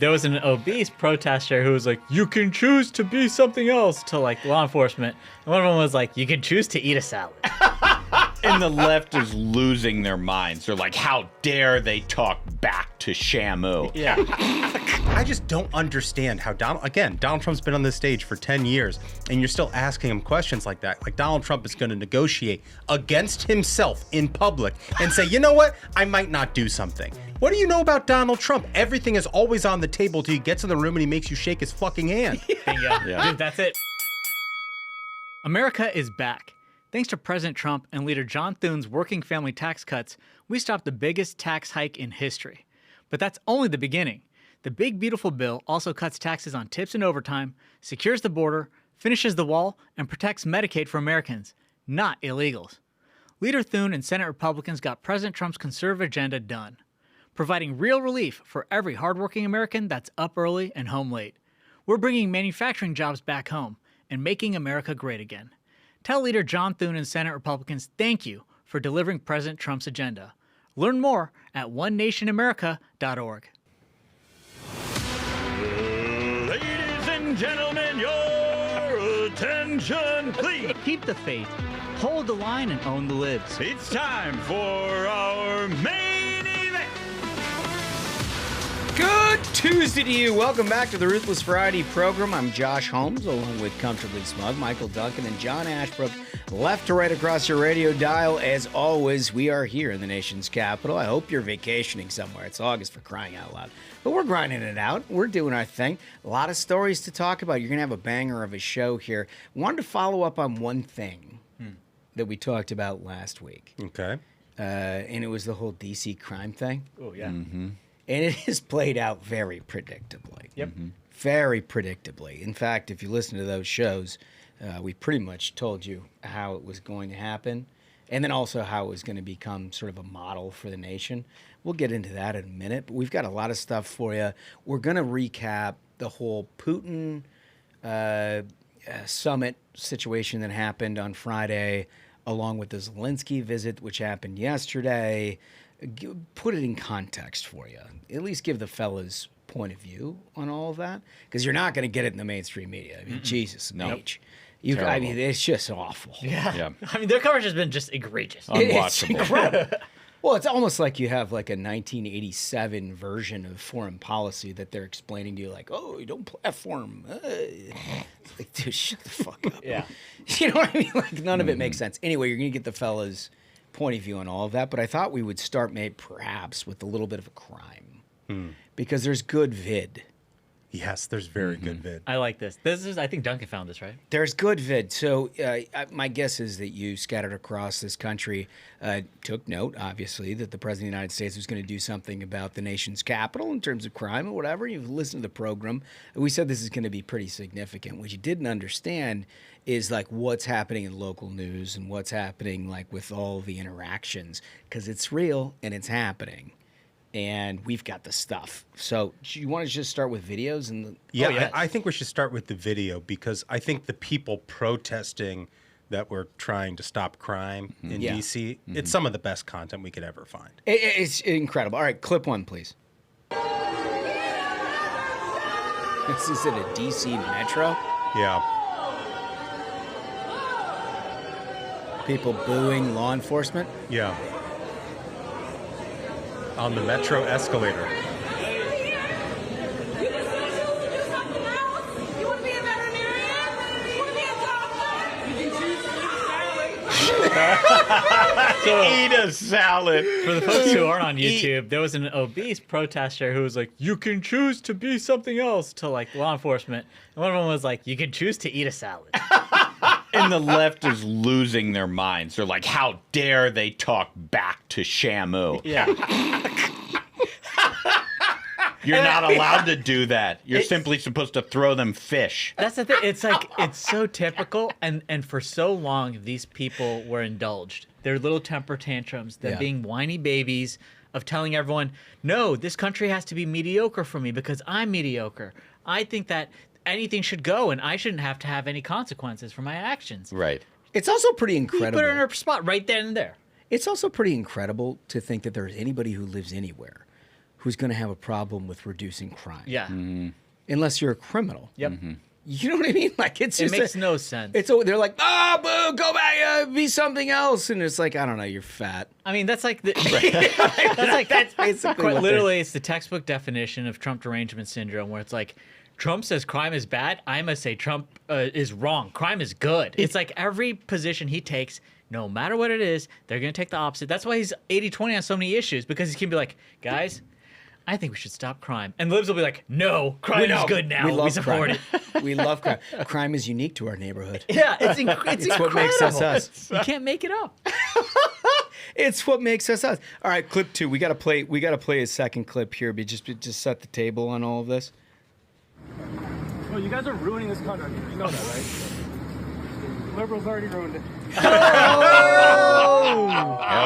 There was an obese protester who was like, you can choose to be something else, to like law enforcement. And one of them was like, you can choose to eat a salad. And the left is losing their minds. They're like, how dare they talk back to Shamu? Yeah. I just don't understand how Donald Trump's been on this stage for 10 years and you're still asking him questions like that. Like Donald Trump is going to negotiate against himself in public and say, you know what? I might not do something. What do you know about Donald Trump? Everything is always on the table till he gets in the room and he makes you shake his fucking hand. Bingo. Yeah. Dude, that's it. America is back. Thanks to President Trump and leader John Thune's working family tax cuts, we stopped the biggest tax hike in history. But that's only the beginning. The big, beautiful bill also cuts taxes on tips and overtime, secures the border, finishes the wall, and protects Medicaid for Americans, not illegals. Leader Thune and Senate Republicans got President Trump's conservative agenda done, providing real relief for every hardworking American that's up early and home late. We're bringing manufacturing jobs back home and making America great again. Tell Leader John Thune and Senate Republicans thank you for delivering President Trump's agenda. Learn more at onenationamerica.org. Ladies and gentlemen, your attention, please. Keep the faith, hold the line, and own the libs. It's time for our main event. Good Tuesday to you. Welcome back to the Ruthless Variety program. I'm Josh Holmes, along with Comfortably Smug, Michael Duncan, and John Ashbrook. Left to right across your radio dial. As always, we are here in the nation's capital. I hope you're vacationing somewhere. It's August, for crying out loud. But we're grinding it out. We're doing our thing. A lot of stories to talk about. You're going to have a banger of a show here. Wanted to follow up on one thing that we talked about last week. Okay. And it was the whole DC crime thing. Oh, yeah. And it has played out very predictably. Yep. Very predictably. In fact, if you listen to those shows, we pretty much told you how it was going to happen, and then also how it was going to become sort of a model for the nation. We'll get into that in a minute, but we've got a lot of stuff for you. We're going to recap the whole Putin summit situation that happened on Friday, along with the Zelensky visit, which happened yesterday. Put it in context for you. At least give the fellas point of view on all of that, because you're not going to get it in the mainstream media. I mean, Jesus, H. I mean, it's just awful. Yeah. I mean, their coverage has been just egregious. It's incredible. Well, it's almost like you have like a 1987 version of foreign policy that they're explaining to you, like, oh, you don't platform. It's like, dude, shut the fuck up. Yeah. You know what I mean? Like, none of it makes sense. Anyway, you're going to get the fellas' point of view on all of that, but I thought we would start maybe perhaps with a little bit of a crime, because there's good vid. Yes, there's very good vid. I like this. This is, I think Duncan found this, right? There's good vid. So my guess is that you scattered across this country took note, obviously, that the President of the United States was going to do something about the nation's capital in terms of crime or whatever. You've listened to the program. We said this is going to be pretty significant. What you didn't understand is like what's happening in local news and what's happening like with all the interactions, because it's real and it's happening. And we've got the stuff. So you want to just start with videos? Yeah, I think we should start with the video, because I think the people protesting that were trying to stop crime in D.C., it's some of the best content we could ever find. It's incredible. All right, clip one, please. This is at a D.C. metro. Yeah. People booing law enforcement. Yeah. On the metro escalator. Eat a salad. For the folks who aren't on YouTube, there was an obese protester who was like, you can choose to be something else, to like law enforcement. And one of them was like, you can choose to eat a salad. And the left is losing their minds. They're like, how dare they talk back to Shamu? Yeah. You're not allowed to do that. You're simply supposed to throw them fish. That's the thing. It's like, it's so typical. And for so long, these people were indulged. Their little temper tantrums, them being whiny babies, of telling everyone, no, this country has to be mediocre for me because I'm mediocre. I think that anything should go and I shouldn't have to have any consequences for my actions. Right. It's also pretty You incredible. put her in her spot right then and there. It's also pretty incredible to think that there's anybody who lives anywhere who's going to have a problem with reducing crime. Yeah. Unless you're a criminal. Yep. You know what I mean? Like it's It just makes no sense. they're like, boo, go back, be something else, and it's like, I don't know, you're fat. I mean, that's like the That's basically what literally it's the textbook definition of Trump derangement syndrome, where it's like Trump says crime is bad. I must say Trump is wrong. Crime is good. It's like every position he takes, no matter what it is, they're going to take the opposite. That's why he's 80-20 on so many issues, because he can be like, guys, I think we should stop crime. And Libs will be like, no, crime is good now. We support crime. it. We love crime. Crime is unique to our neighborhood. Yeah, it's incredible. What makes us us. You can't make it up. It's what makes us us. All right, clip 2. We got to play a second clip here, but just set the table on all of this. Oh, you guys are ruining this country. You know that, right? Liberals already ruined it. Hell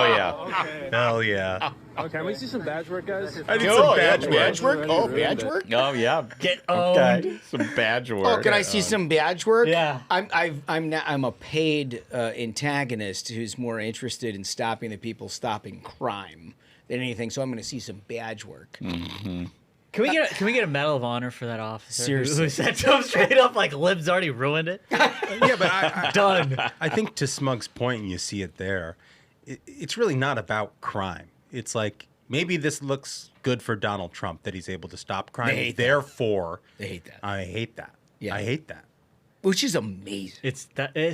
yeah. Okay. Hell yeah. Okay, can we see some badge work, guys? I need some badge badge work. work. Oh, badge work? Oh yeah. Get Okay. Some badge work. Oh, can I see some badge work? Yeah. I'm a paid antagonist who's more interested in stopping the people stopping crime than anything. So I'm going to see some badge work. Can we get a Medal of Honor for that officer? Seriously. Who said to him straight up like Libs already ruined it? Yeah, but I Done. I think to Smug's point, and you see it there, it's really not about crime. It's like maybe this looks good for Donald Trump that he's able to stop crime. They hate that. Therefore, They hate that. I hate that. Yeah. I hate that. Which is amazing. It's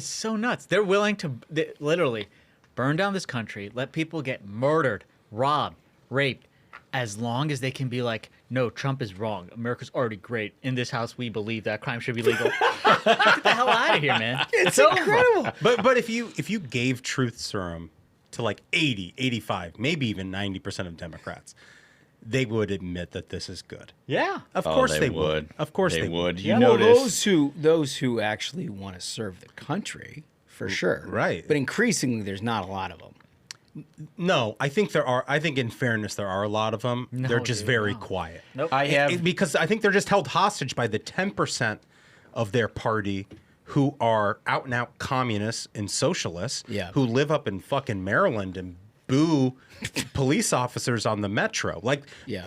so nuts. They're willing to literally burn down this country, let people get murdered, robbed, raped, as long as they can be like, no, Trump is wrong. America's already great. In this house, we believe that crime should be legal. Get the hell out of here, man. It's incredible. But if you gave truth serum to like 80, 85, maybe even 90% of Democrats, they would admit that this is good. Yeah. Of course they would. Of course they would. You Well, notice those who actually want to serve the country, for sure. Right. But increasingly, there's not a lot of them. No, I think there are. I think in fairness, there are a lot of them. No, they're just dude, very no. quiet. Nope. I have Because I think they're just held hostage by the 10% of their party who are out and out communists and socialists Yeah. who live up in fucking Maryland and boo police officers on the metro. Like, Yeah.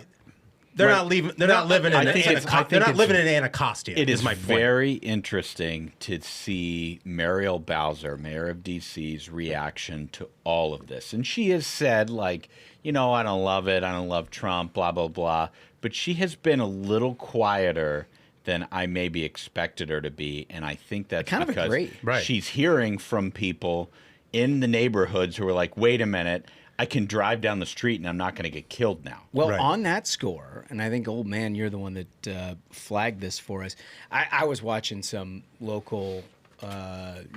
they're not leaving. They're not living in. I think it's- They're not living in Anacostia. It is my point. very interesting to see Mariel Bowser, mayor of DC's reaction to all of this. And she has said, like, I don't love it. I don't love Trump, blah, blah, blah. But she has been a little quieter than I maybe expected her to be. And I think that's kind of because agree. Right. she's hearing from people in the neighborhoods who are like, wait a minute, I can drive down the street and I'm not going to get killed now. Well, Right. on that score, and I think, old man, you're the one that flagged this for us. I was watching some local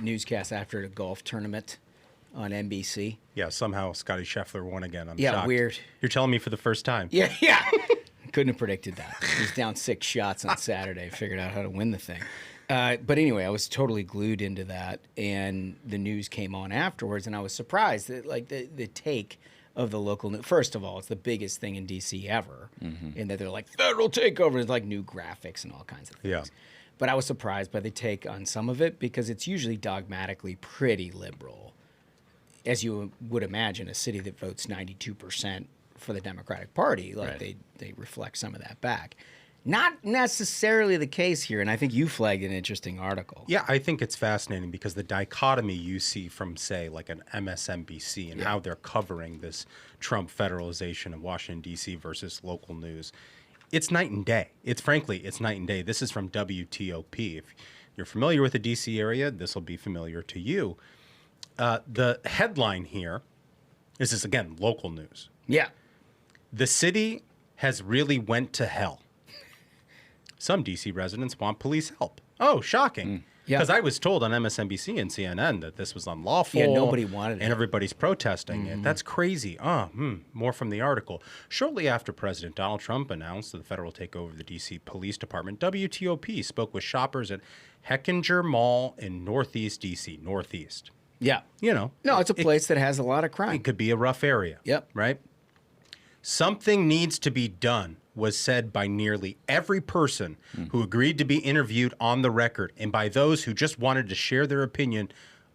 newscasts after the golf tournament on NBC. Yeah, somehow Scotty Scheffler won again. I'm Yeah, shocked. weird. You're telling me for the first time. Yeah. Couldn't have predicted that. He was down 6 shots on Saturday. Figured out how to win the thing. But anyway, I was totally glued into that, and the news came on afterwards, and I was surprised that like the take of the local news. First of all, it's the biggest thing in DC ever, and that they're like federal takeover. It's like new graphics and all kinds of things. Yeah. But I was surprised by the take on some of it because it's usually dogmatically pretty liberal, as you would imagine. A city that votes 92% for the Democratic Party, like Right. they reflect some of that back. Not necessarily the case here, and I think you flagged an interesting article. Yeah, I think it's fascinating because the dichotomy you see from, say, like an MSNBC and how they're covering this Trump federalization of Washington, D.C. versus local news, it's night and day. It's night and day. This is from WTOP. If you're familiar with the D.C. area, this will be familiar to you. The headline here, this is, again, local news. Yeah. The city has really went to hell. Some D.C. residents want police help. Oh, shocking. Yeah. Because I was told on MSNBC and CNN that this was unlawful. Yeah, nobody wanted it. And everybody's protesting it. That's crazy. More from the article. Shortly after President Donald Trump announced that the federal takeover of the D.C. Police Department, WTOP spoke with shoppers at Hechinger Mall in Northeast D.C. Northeast. Yeah. No, it's a place that has a lot of crime. it could be a rough area. Yep. Right? Something needs to be done was said by nearly every person who agreed to be interviewed on the record and by those who just wanted to share their opinion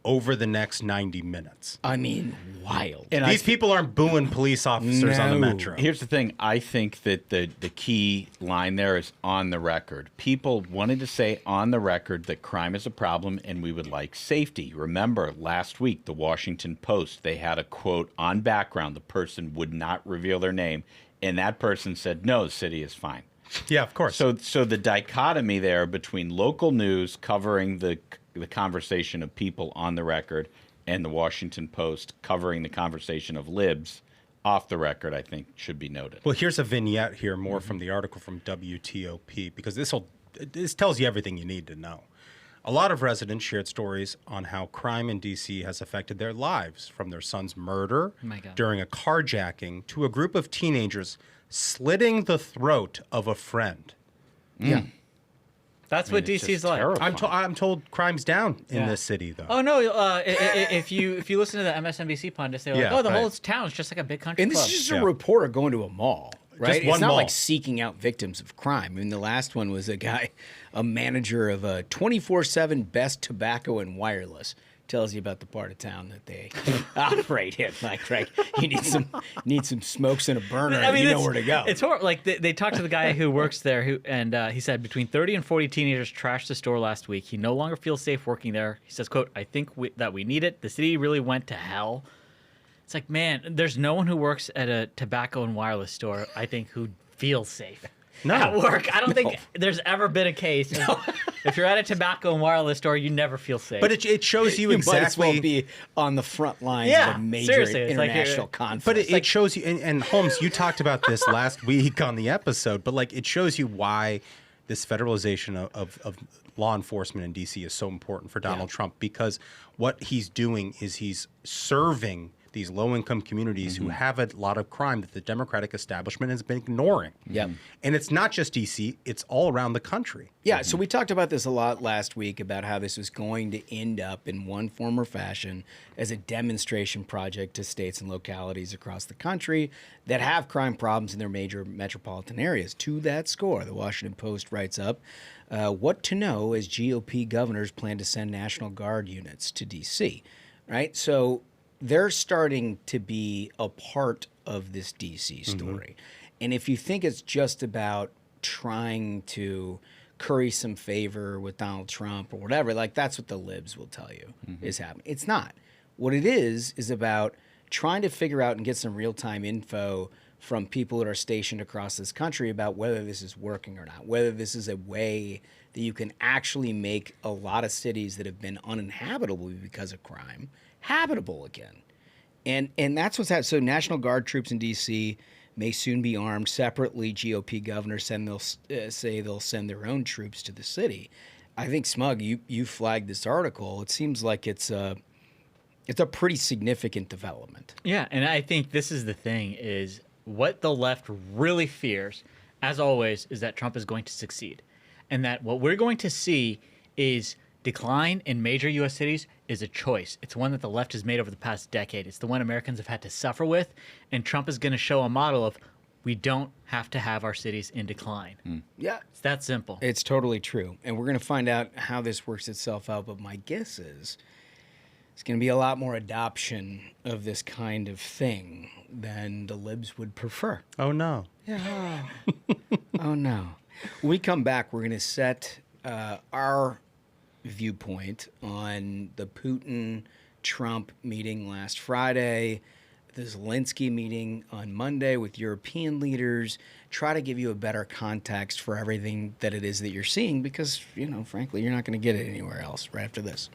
over the next 90 minutes. I mean, wild. And These people aren't booing police officers on the No. metro. Here's the thing. I think that the key line there is on the record. People wanted to say on the record that crime is a problem and we would like safety. Remember, last week, the Washington Post, they had a quote on background. The person would not reveal their name, and that person said, no, the city is fine. Yeah, of course. So the dichotomy there between local news covering the conversation of people on the record and the Washington Post covering the conversation of libs off the record, I think, should be noted. Well, here's a vignette here, more from the article from WTOP, because this tells you everything you need to know. A lot of residents shared stories on how crime in D.C. has affected their lives, from their son's murder my God. during a carjacking to a group of teenagers slitting the throat of a friend. Yeah. That's what it's DC's just like. terrible. I'm told crime's down in Yeah. this city, though. Oh no! If you listen to the MSNBC pundits, they're like, Yeah, "Oh, the whole right. town's just like a big country And this club." is just Yeah. a reporter going to a mall, right? Just one it's not mall. like seeking out victims of crime. I mean, the last one was a manager of a 24/7 Best Tobacco and Wireless. Tells you about the part of town that they operate in. Like, right, you need some smokes and a burner. I mean, you know it's- where to go. It's horrible. Like they talked to the guy who works there, and he said between 30 and 40 teenagers trashed the store last week. He no longer feels safe working there. He says, "quote I think that we need it. The city really went to hell." It's like, man, there's no one who works at a tobacco and wireless store, I think, who feels safe. No. At work, I don't think there's ever been a case. If you're at a tobacco and wireless store, you never feel safe. But it shows you you might as exactly. well be on the front lines Yeah, of a major seriously, it's like international you're- conflict. But it shows you, and Holmes, you talked about this last week on the episode, but like it shows you why this federalization of law enforcement in D.C. is so important for Donald Trump, because what he's doing is he's serving these low-income communities who have a lot of crime that the Democratic establishment has been ignoring. Yep. And it's not just D.C., it's all around the country. Yeah, so we talked about this a lot last week about how this was going to end up in one form or fashion as a demonstration project to states and localities across the country that have crime problems in their major metropolitan areas. To that score, the Washington Post writes up, what to know as GOP governors plan to send National Guard units to D.C., right? So they're starting to be a part of this DC story. And if you think it's just about trying to curry some favor with Donald Trump or whatever, like that's what the libs will tell you is happening. It's not. What it is about trying to figure out and get some real-time info from people that are stationed across this country about whether this is working or not, whether this is a way that you can actually make a lot of cities that have been uninhabitable because of crime habitable again. And that's what's happening. So National Guard troops in D.C. may soon be armed. Separately, GOP governors say they'll send their own troops to the city. I think, Smug, you flagged this article. It seems like it's a pretty significant development. Yeah, and I think this is the thing, is what the left really fears, as always, is that Trump is going to succeed. And that what we're going to see is decline in major U.S. cities is a choice. It's one that the left has made over the past decade. It's the one Americans have had to suffer with, and Trump is going to show a model of we don't have to have our cities in decline. Yeah. It's that simple. It's totally true. And we're going to find out how this works itself out. But my guess is it's going to be a lot more adoption of this kind of thing than the libs would prefer. Oh, no. Oh, no. When we come back, we're going to set our viewpoint on the Putin-Trump meeting last Friday, the Zelensky meeting on Monday with European leaders, try to give you a better context for everything that it is that you're seeing because, frankly, you're not going to get it anywhere else right after this.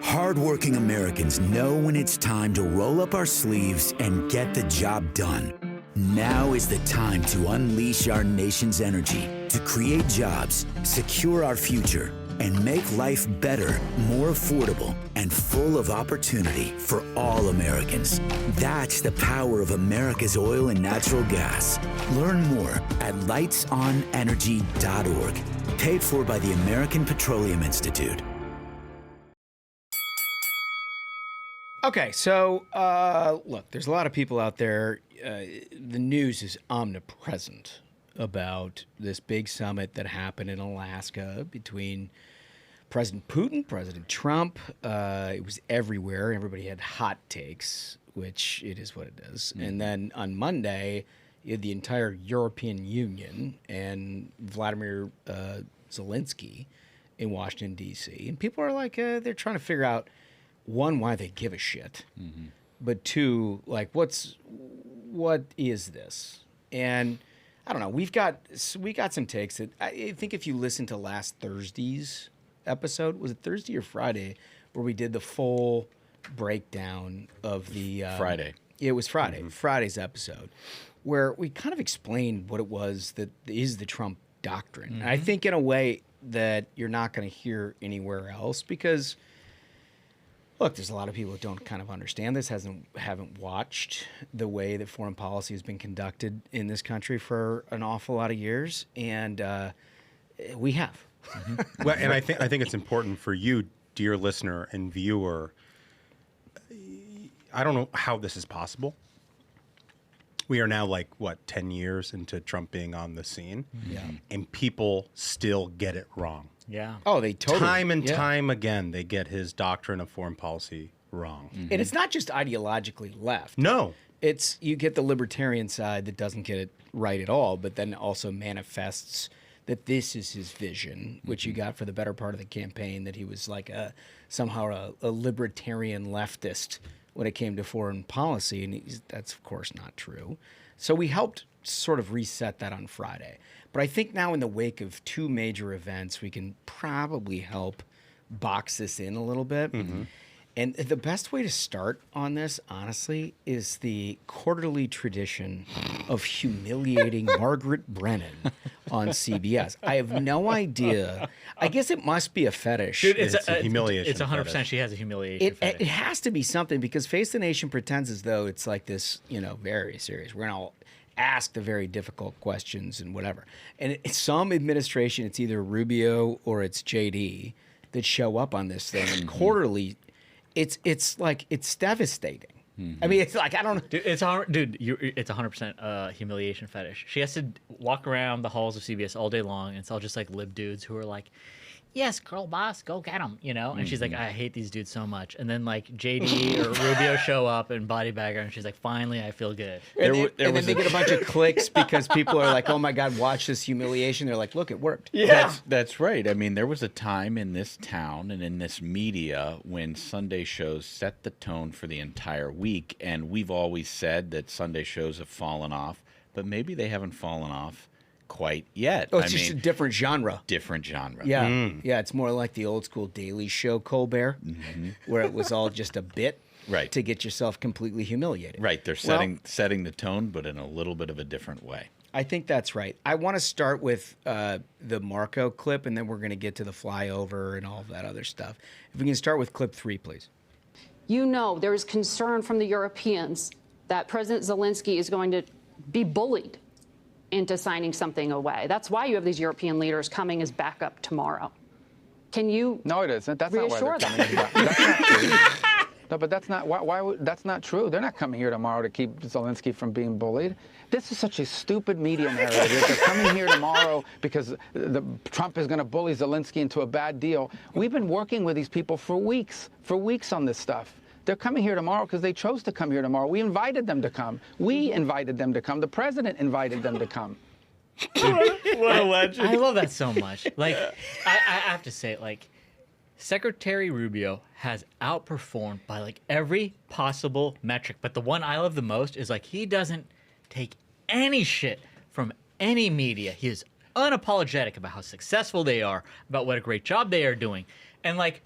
Hardworking Americans know when it's time to roll up our sleeves and get the job done. Now is the time to unleash our nation's energy, to create jobs, secure our future, and make life better, more affordable, and full of opportunity for all Americans. That's the power of America's oil and natural gas. Learn more at lightsonenergy.org. Paid for by the American Petroleum Institute. Okay, so look, there's a lot of people out there. The news is omnipresent about this big summit that happened in Alaska between President Putin, President Trump. It was everywhere. Everybody had hot takes, which it is what it is. And then on Monday, you had the entire European Union and Vladimir Zelensky in Washington, D.C. And people are like, they're trying to figure out, one, why they give a shit, but two, like, what is this? And I don't know. We got some takes that I think if you listen to last Thursday's episode, was it Thursday or Friday, where we did the full breakdown of the Friday. It was Friday. Friday's episode, where we kind of explained what it was that is the Trump doctrine. And I think in a way that you're not going to hear anywhere else because, look, there's a lot of people that don't kind of understand this, haven't watched the way that foreign policy has been conducted in this country for an awful lot of years, and we have. Well, and I think it's important for you, dear listener and viewer. I don't know how this is possible. We are now like, 10 years into Trump being on the scene. Yeah. And people still get it wrong. Yeah. Oh, they totally. Time and time again, they get his doctrine of foreign policy wrong. And it's not just ideologically left. No. It's you get the libertarian side that doesn't get it right at all, but then also manifests that this is his vision, which you got for the better part of the campaign, that he was like somehow a libertarian leftist when it came to foreign policy, and that's of course not true. So we helped sort of reset that on Friday. But I think now in the wake of two major events, we can probably help box this in a little bit. And the best way to start on this, honestly, is the quarterly tradition of humiliating Margaret Brennan on CBS. I have no idea. I guess it must be a fetish. Dude, It's a humiliation It's 100% fetish. she has a humiliation fetish. It has to be something because Face the Nation pretends as though it's like this, very serious. We're going to ask the very difficult questions and whatever. And some administration, it's either Rubio or it's JD that show up on this thing. And quarterly, it's like, it's devastating. I mean, it's like, I don't know. Dude, it's 100% humiliation fetish. She has to walk around the halls of CBS all day long, and it's all just like lib dudes who are like, yes, girl boss, go get him, And she's like, I hate these dudes so much. And then like JD or Rubio show up and body bag her, and she's like, finally, I feel good. And then they get a bunch of clicks because people are like, oh my God, watch this humiliation. They're like, look, it worked. That's right. I mean, there was a time in this town and in this media when Sunday shows set the tone for the entire week. And we've always said that Sunday shows have fallen off, but maybe they haven't fallen off quite yet. Oh, it's just a different genre. Different genre. Yeah. Yeah, it's more like the old school Daily Show Colbert, where it was all just a bit Right. to get yourself completely humiliated. Right. They're setting the tone, but in a little bit of a different way. I think that's right. I want to start with the Marco clip, and then we're going to get to the flyover and all of that other stuff. If we can start with clip 3, please. There is concern from the Europeans that President Zelensky is going to be bullied into signing something away. That's why you have these European leaders coming as backup tomorrow. Can you No, it isn't. That's not why reassure they're them? coming as That's not true. No, but that's not that's not true. They're not coming here tomorrow to keep Zelensky from being bullied. This is such a stupid media narrative. They're coming here tomorrow because Trump is going to bully Zelensky into a bad deal. We've been working with these people for weeks on this stuff. They're coming here tomorrow because they chose to come here tomorrow. We invited them to come. We invited them to come. The president invited them to come. What a legend. I love that so much. Like, I have to say, like, Secretary Rubio has outperformed by like every possible metric. But the one I love the most is like he doesn't take any shit from any media. He is unapologetic about how successful they are, about what a great job they are doing. And like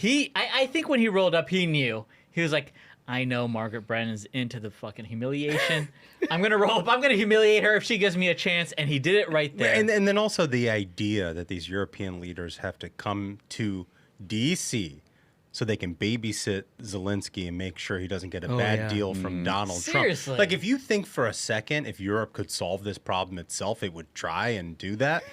I think when he rolled up, he knew. He was like, I know Margaret Brennan's into the fucking humiliation. I'm going to roll up. I'm going to humiliate her if she gives me a chance. And he did it right there. And then also the idea that these European leaders have to come to D.C. so they can babysit Zelensky and make sure he doesn't get a bad deal from Donald Seriously. Trump. Like, if you think for a second if Europe could solve this problem itself, it would try and do that.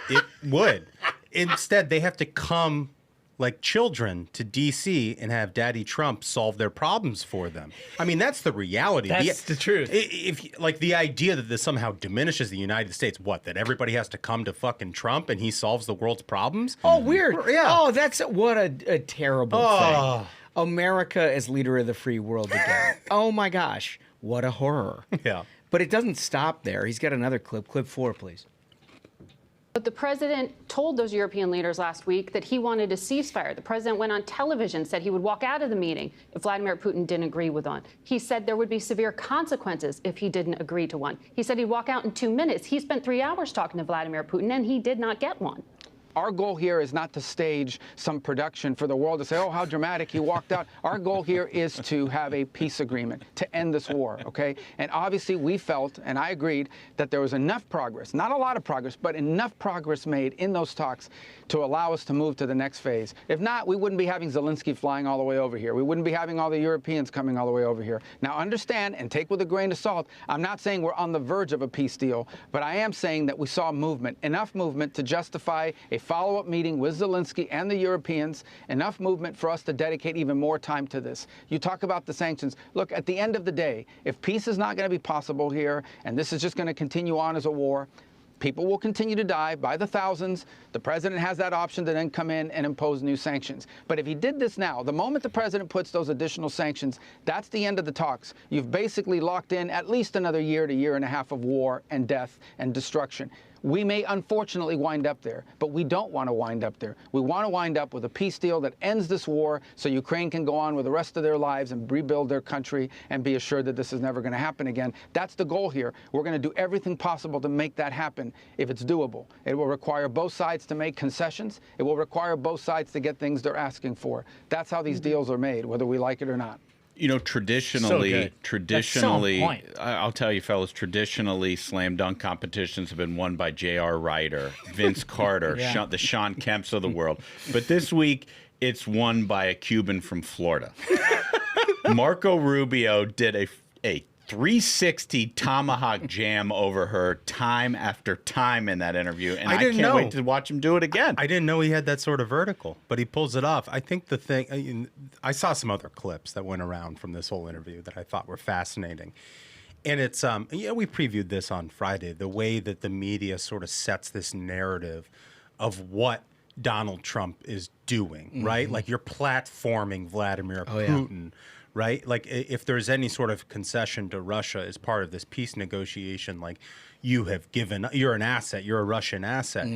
It would. Instead, they have to come like children to D.C. and have Daddy Trump solve their problems for them. I mean, that's the reality. That's the truth. If like the idea that this somehow diminishes the United States, that everybody has to come to fucking Trump and he solves the world's problems? Oh, weird. Yeah. Oh, that's what a terrible thing. America as leader of the free world again. Oh my gosh, what a horror. Yeah. But it doesn't stop there. He's got another clip. Clip 4, please. But the president told those European leaders last week that he wanted a ceasefire. The president went on television, said he would walk out of the meeting if Vladimir Putin didn't agree with one. He said there would be severe consequences if he didn't agree to one. He said he'd walk out in 2 minutes. He spent 3 hours talking to Vladimir Putin, and he did not get one. Our goal here is not to stage some production for the world to say, oh, how dramatic, he walked out. Our goal here is to have a peace agreement, to end this war, okay? And obviously we felt, and I agreed, that there was enough progress, not a lot of progress, but enough progress made in those talks to allow us to move to the next phase. If not, we wouldn't be having Zelensky flying all the way over here. We wouldn't be having all the Europeans coming all the way over here. Now understand, and take with a grain of salt, I'm not saying we're on the verge of a peace deal, but I am saying that we saw movement, enough movement to justify a follow-up meeting with Zelensky and the Europeans, enough movement for us to dedicate even more time to this. You talk about the sanctions. Look, at the end of the day, if peace is not going to be possible here, and this is just going to continue on as a war, people will continue to die by the thousands. The president has that option to then come in and impose new sanctions. But if he did this now, the moment the president puts those additional sanctions, that's the end of the talks. You've basically locked in at least another year to year and a half of war and death and destruction. We may unfortunately wind up there, but we don't want to wind up there. We want to wind up with a peace deal that ends this war so Ukraine can go on with the rest of their lives and rebuild their country and be assured that this is never going to happen again. That's the goal here. We're going to do everything possible to make that happen if it's doable. It will require both sides to make concessions. It will require both sides to get things they're asking for. That's how these deals are made, whether we like it or not. You know, traditionally, point. I'll tell you, fellas, traditionally, slam dunk competitions have been won by J.R. Ryder, Vince Carter, the Sean Kemps of the world. But this week, it's won by a Cuban from Florida. Marco Rubio did a 360 tomahawk jam over her time after time in that interview, and I can't wait to watch him do it again. I didn't know he had that sort of vertical, but he pulls it off. I think the thing, I saw some other clips that went around from this whole interview that I thought were fascinating. And it's, we previewed this on Friday, the way that the media sort of sets this narrative of what Donald Trump is doing, right? Like you're platforming Vladimir Putin. Right? Like if there's any sort of concession to Russia as part of this peace negotiation, like you're an asset, you're a Russian asset.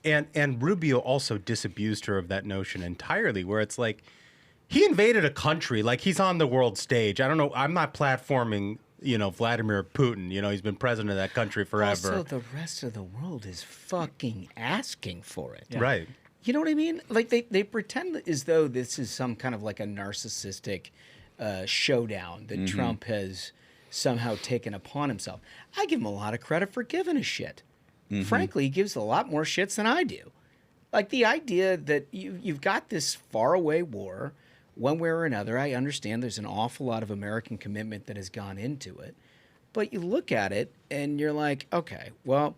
And Rubio also disabused her of that notion entirely, where it's like he invaded a country, like he's on the world stage. I don't know, I'm not platforming, Vladimir Putin. He's been president of that country forever. Also, the rest of the world is fucking asking for it. Yeah. Right. You know what I mean? Like they pretend as though this is some kind of like a narcissistic showdown that Trump has somehow taken upon himself. I give him a lot of credit for giving a shit. Frankly, he gives a lot more shits than I do. Like the idea that you've got this faraway war, one way or another. I understand there's an awful lot of American commitment that has gone into it. But you look at it and you're like, okay, well,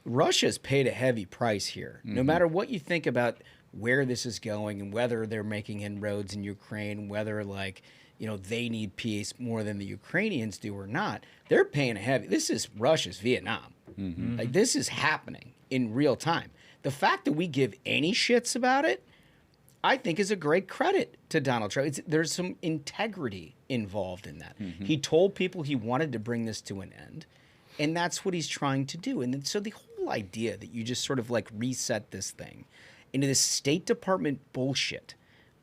Russia's paid a heavy price here. No matter what you think about where this is going and whether they're making inroads in Ukraine, whether they need peace more than the Ukrainians do or not, they're paying a heavy. This is Russia's Vietnam. Like this is happening in real time. The fact that we give any shits about it, I think is a great credit to Donald Trump. There's some integrity involved in that. He told people he wanted to bring this to an end, and that's what he's trying to do. And so the whole idea that you just sort of like reset this thing into this State Department bullshit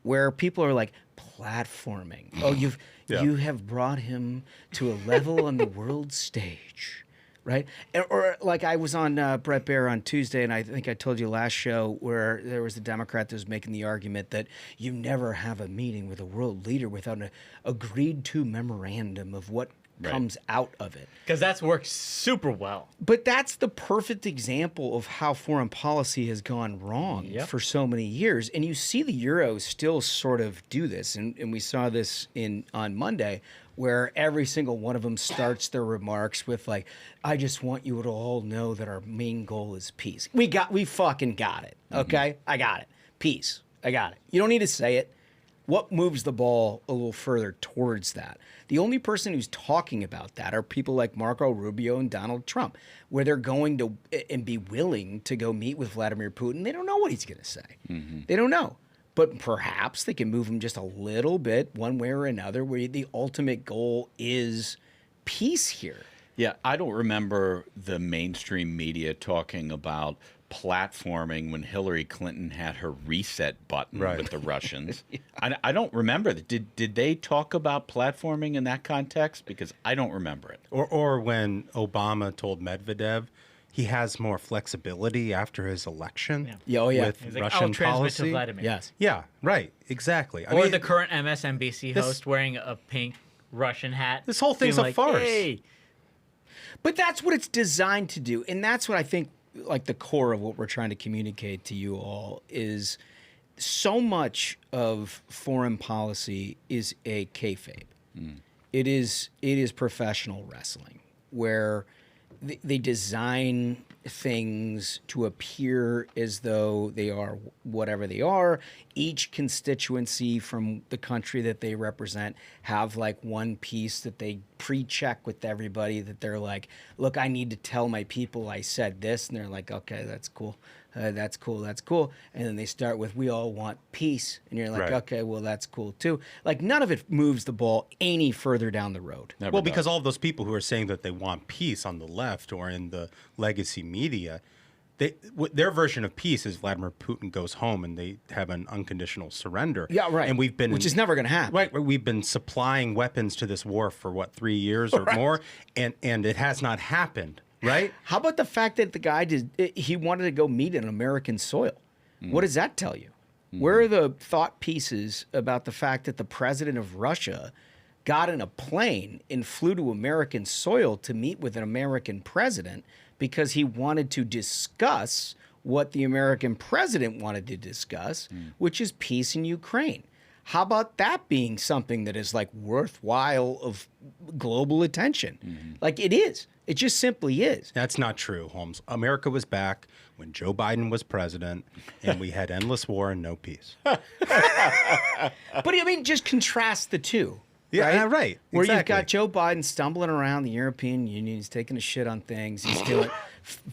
where people are like platforming. Oh, you have brought him to a level on the world stage, right? Or like I was on Brett Baier on Tuesday, and I think I told you last show where there was a Democrat that was making the argument that you never have a meeting with a world leader without an agreed-to memorandum of what comes out of it. Because that's worked super well. But that's the perfect example of how foreign policy has gone wrong for so many years. And you see the Euros still sort of do this. And we saw this on Monday, where every single one of them starts their remarks with like, I just want you to all know that our main goal is peace. We fucking got it. Okay? I got it. Peace. I got it. You don't need to say it. What moves the ball a little further towards that? The only person who's talking about that are people like Marco Rubio and Donald Trump, where they're going to and be willing to go meet with Vladimir Putin. They don't know what he's going to say. They don't know. But perhaps they can move him just a little bit one way or another, where the ultimate goal is peace here. Yeah, I don't remember the mainstream media talking about platforming when Hillary Clinton had her reset button with the Russians. I don't remember that. Did they talk about platforming in that context? Because I don't remember it. Or when Obama told Medvedev he has more flexibility after his election with He's like, Russian I'll transmit policy. to Vladimir. Yes. Yeah, right. Exactly. Or the current MSNBC host wearing a pink Russian hat. This whole thing's being a like, farce. Hey. But that's what it's designed to do. And that's what I think, like, the core of what we're trying to communicate to you all is so much of foreign policy is a kayfabe. It is professional wrestling, where they design things to appear as though they are whatever they are. Each constituency from the country that they represent have like one piece that they pre-check with everybody, that they're like, look, I need to tell my people I said this. And they're like, okay, that's cool. That's cool. That's cool. And then they start with, we all want peace. And you're like, okay, well, that's cool too. Like, none of it moves the ball any further down the road. Well, because all of those people who are saying that they want peace on the left or in the legacy media, their version of peace is Vladimir Putin goes home and they have an unconditional surrender. Yeah, right. And we've been, which is never going to happen. Right. We've been supplying weapons to this war for 3 years or more, and it has not happened. Right? How about the fact that the guy he wanted to go meet on American soil? What does that tell you? Where are the thought pieces about the fact that the president of Russia got in a plane and flew to American soil to meet with an American president because he wanted to discuss what the American president wanted to discuss, which is peace in Ukraine? How about that being something that is like worthwhile of global attention? Like, it is. It just simply is. That's not true, Holmes. America was back when Joe Biden was president, and we had endless war and no peace. But I mean, just contrast the two. Yeah, right. Where you've got Joe Biden stumbling around the European Union, he's taking a shit on things, he's doing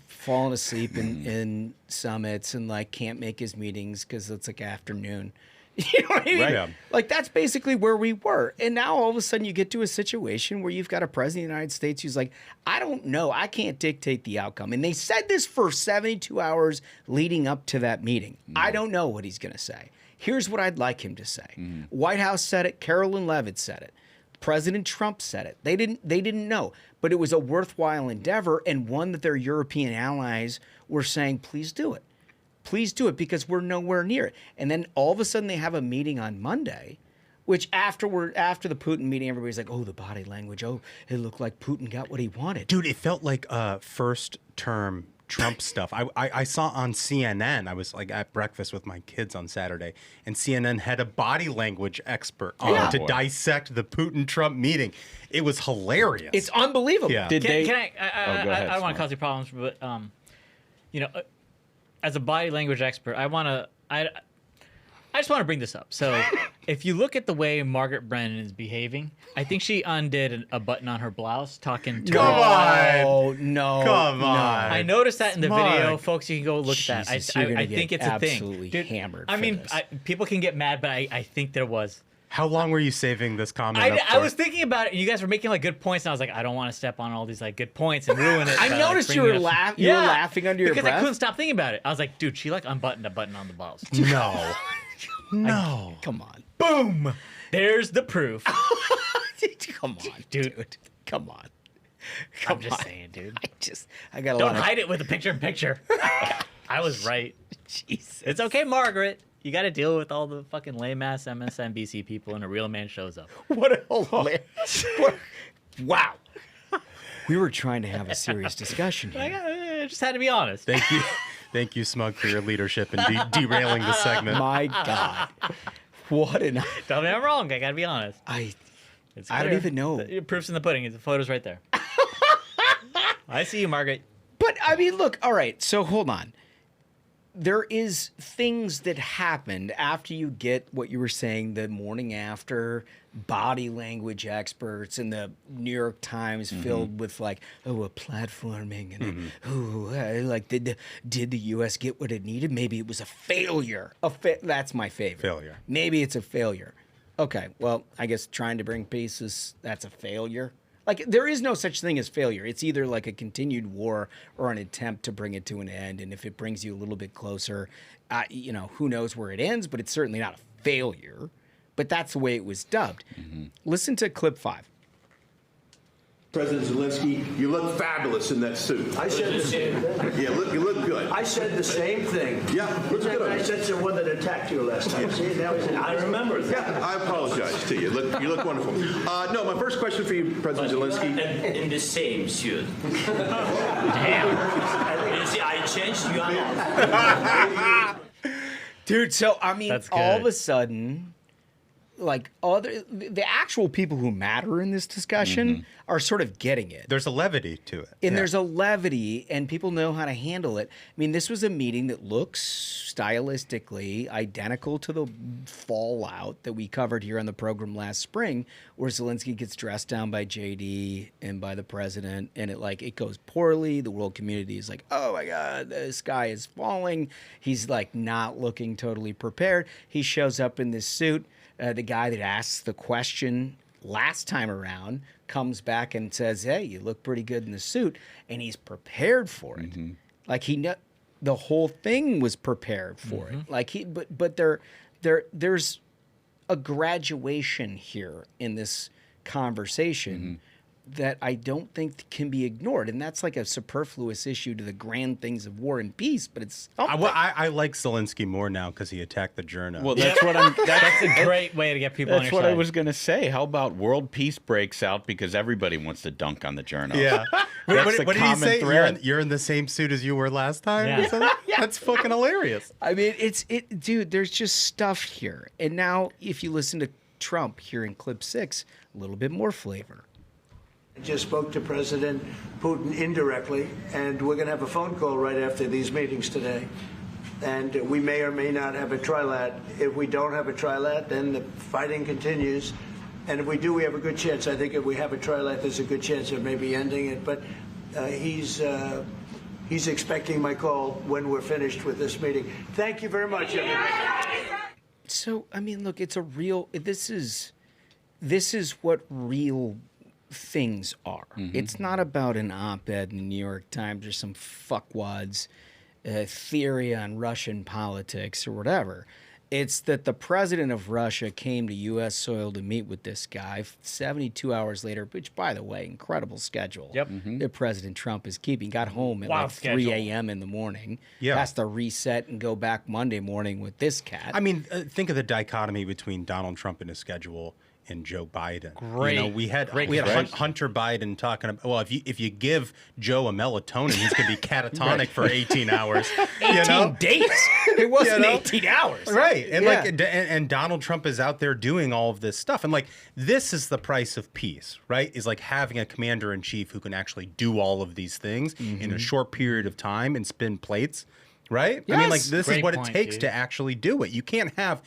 falling asleep in summits and like can't make his meetings because it's like afternoon. You know what I mean? Right. Yeah. Like, that's basically where we were. And now all of a sudden you get to a situation where you've got a president of the United States who's like, I don't know. I can't dictate the outcome. And they said this for 72 hours leading up to that meeting. I don't know what he's going to say. Here's what I'd like him to say. White House said it. Carolyn Levitt said it. President Trump said it. They didn't know. But it was a worthwhile endeavor, and one that their European allies were saying, please do it. Please do it, because we're nowhere near it. And then all of a sudden they have a meeting on Monday, which after the Putin meeting, everybody's like, oh, the body language. Oh, it looked like Putin got what he wanted. Dude, it felt like first term Trump stuff. I saw on CNN, I was like at breakfast with my kids on Saturday, and CNN had a body language expert on to dissect the Putin-Trump meeting. It was hilarious. It's unbelievable. Yeah. Can I don't want to cause you problems, but as a body language expert, I just want to bring this up. So, if you look at the way Margaret Brennan is behaving, I think she undid a button on her blouse talking to her. Oh, no. Come on. I noticed that in the Smart. video. Folks, you can go look at that. Jesus, you're gonna I think get it's a thing. absolutely Dude, hammered I for mean, this. people can get mad, but I think there was. How long were you saving this comment? I was thinking about it, and you guys were making like good points, and I was like, I don't want to step on all these like good points and ruin it. I by, noticed like, you were bringing it up. you were laughing under your because breath. I couldn't stop thinking about it. I was like, dude, she like unbuttoned a button on the blouse. No. No. Come on. Boom. There's the proof. Come on, dude. Come on. I'm just saying, dude. I got a Don't lot hide it with a picture-in-picture. I was right. Jesus. It's okay, Margaret. You got to deal with all the fucking lame-ass MSNBC people, and a real man shows up. What a hilarious. Wow. We were trying to have a serious discussion here. I just had to be honest. Thank you. Thank you, Smug, for your leadership in derailing the segment. My God. What an... Tell me I'm wrong. I got to be honest. I It's don't clear. even know. The proof's in the pudding. The photo's right there. I see you, Margaret. But, I mean, look, all right, so hold on. there is things that happened after you get what you were saying the morning after, body language experts and the New York Times filled with like, a platforming and like did the U.S. get what it needed? Maybe it was a failure. That's my favorite. Failure. Maybe it's a failure. Okay, well, I guess trying to bring peace that's a failure. Like, there is no such thing as failure. It's either like a continued war or an attempt to bring it to an end. And if it brings you a little bit closer, who knows where it ends, but it's certainly not a failure. But that's the way it was dubbed. Listen to clip 5. President Zelensky, you look fabulous in that suit. I said the same thing. Yeah, you look good. I said the same thing. Yeah, looks good. I said to the one that attacked you last time. See, now he's I remember that. Yeah, I apologize to you. You look wonderful. No, my first question for you, President Zelensky. In the same suit. Damn. You see, I changed. You are not. Dude, so, I mean, That's all good. of a sudden, like, the actual people who matter in this discussion are sort of getting it. There's a levity to it. And there's a levity, and people know how to handle it. I mean, this was a meeting that looks stylistically identical to the fallout that we covered here on the program last spring, where Zelensky gets dressed down by JD and by the president, and it goes poorly. The world community is like, oh my God, the sky is falling. He's like not looking totally prepared. He shows up in this suit. The guy that asks the question last time around comes back and says, hey, you look pretty good in the suit. And he's prepared for it. Like the whole thing was prepared for it. Like but there's a graduation here in this conversation that I don't think can be ignored. And that's like a superfluous issue to the grand things of war and peace, but it's something. I like Zelensky more now because he attacked the journo. Well, that's what I'm. That's a great way to get people on That's your what side. I was going to say. How about world peace breaks out because everybody wants to dunk on the journal? Yeah. That's the what did he common say? thread. You're in the same suit as you were last time? Yeah. Or something? That's fucking hilarious. I mean, dude, there's just stuff here. And now if you listen to Trump here in clip 6, a little bit more flavor. I just spoke to President Putin indirectly, and we're going to have a phone call right after these meetings today. And we may or may not have a trilat. If we don't have a trilat, then the fighting continues. And if we do, we have a good chance. I think if we have a trilat, there's a good chance of maybe ending it. But he's expecting my call when we're finished with this meeting. Thank you very much, everybody. So, I mean, look, it's a real, this is what real things are. It's not about an op-ed in the New York Times or some fuckwad's theory on Russian politics or whatever. It's that the president of Russia came to U.S. soil to meet with this guy 72 hours later, which, by the way, incredible schedule that President Trump is keeping. Got home at like 3 a.m. in the morning. Yeah. Has to reset and go back Monday morning with this cat. I mean, think of the dichotomy between Donald Trump and his schedule and Joe Biden. Great. You know, we had Great. Hunter Biden talking about, well, if you give Joe a melatonin, he's going to be catatonic for 18 hours. 18 days. It wasn't You know? 18 hours. Right. And Yeah. and Donald Trump is out there doing all of this stuff. And like, this is the price of peace, right? Is like having a commander in chief who can actually do all of these things in a short period of time and spin plates, right? I mean, like, this is Great what point, it takes dude. to actually do it. You can't have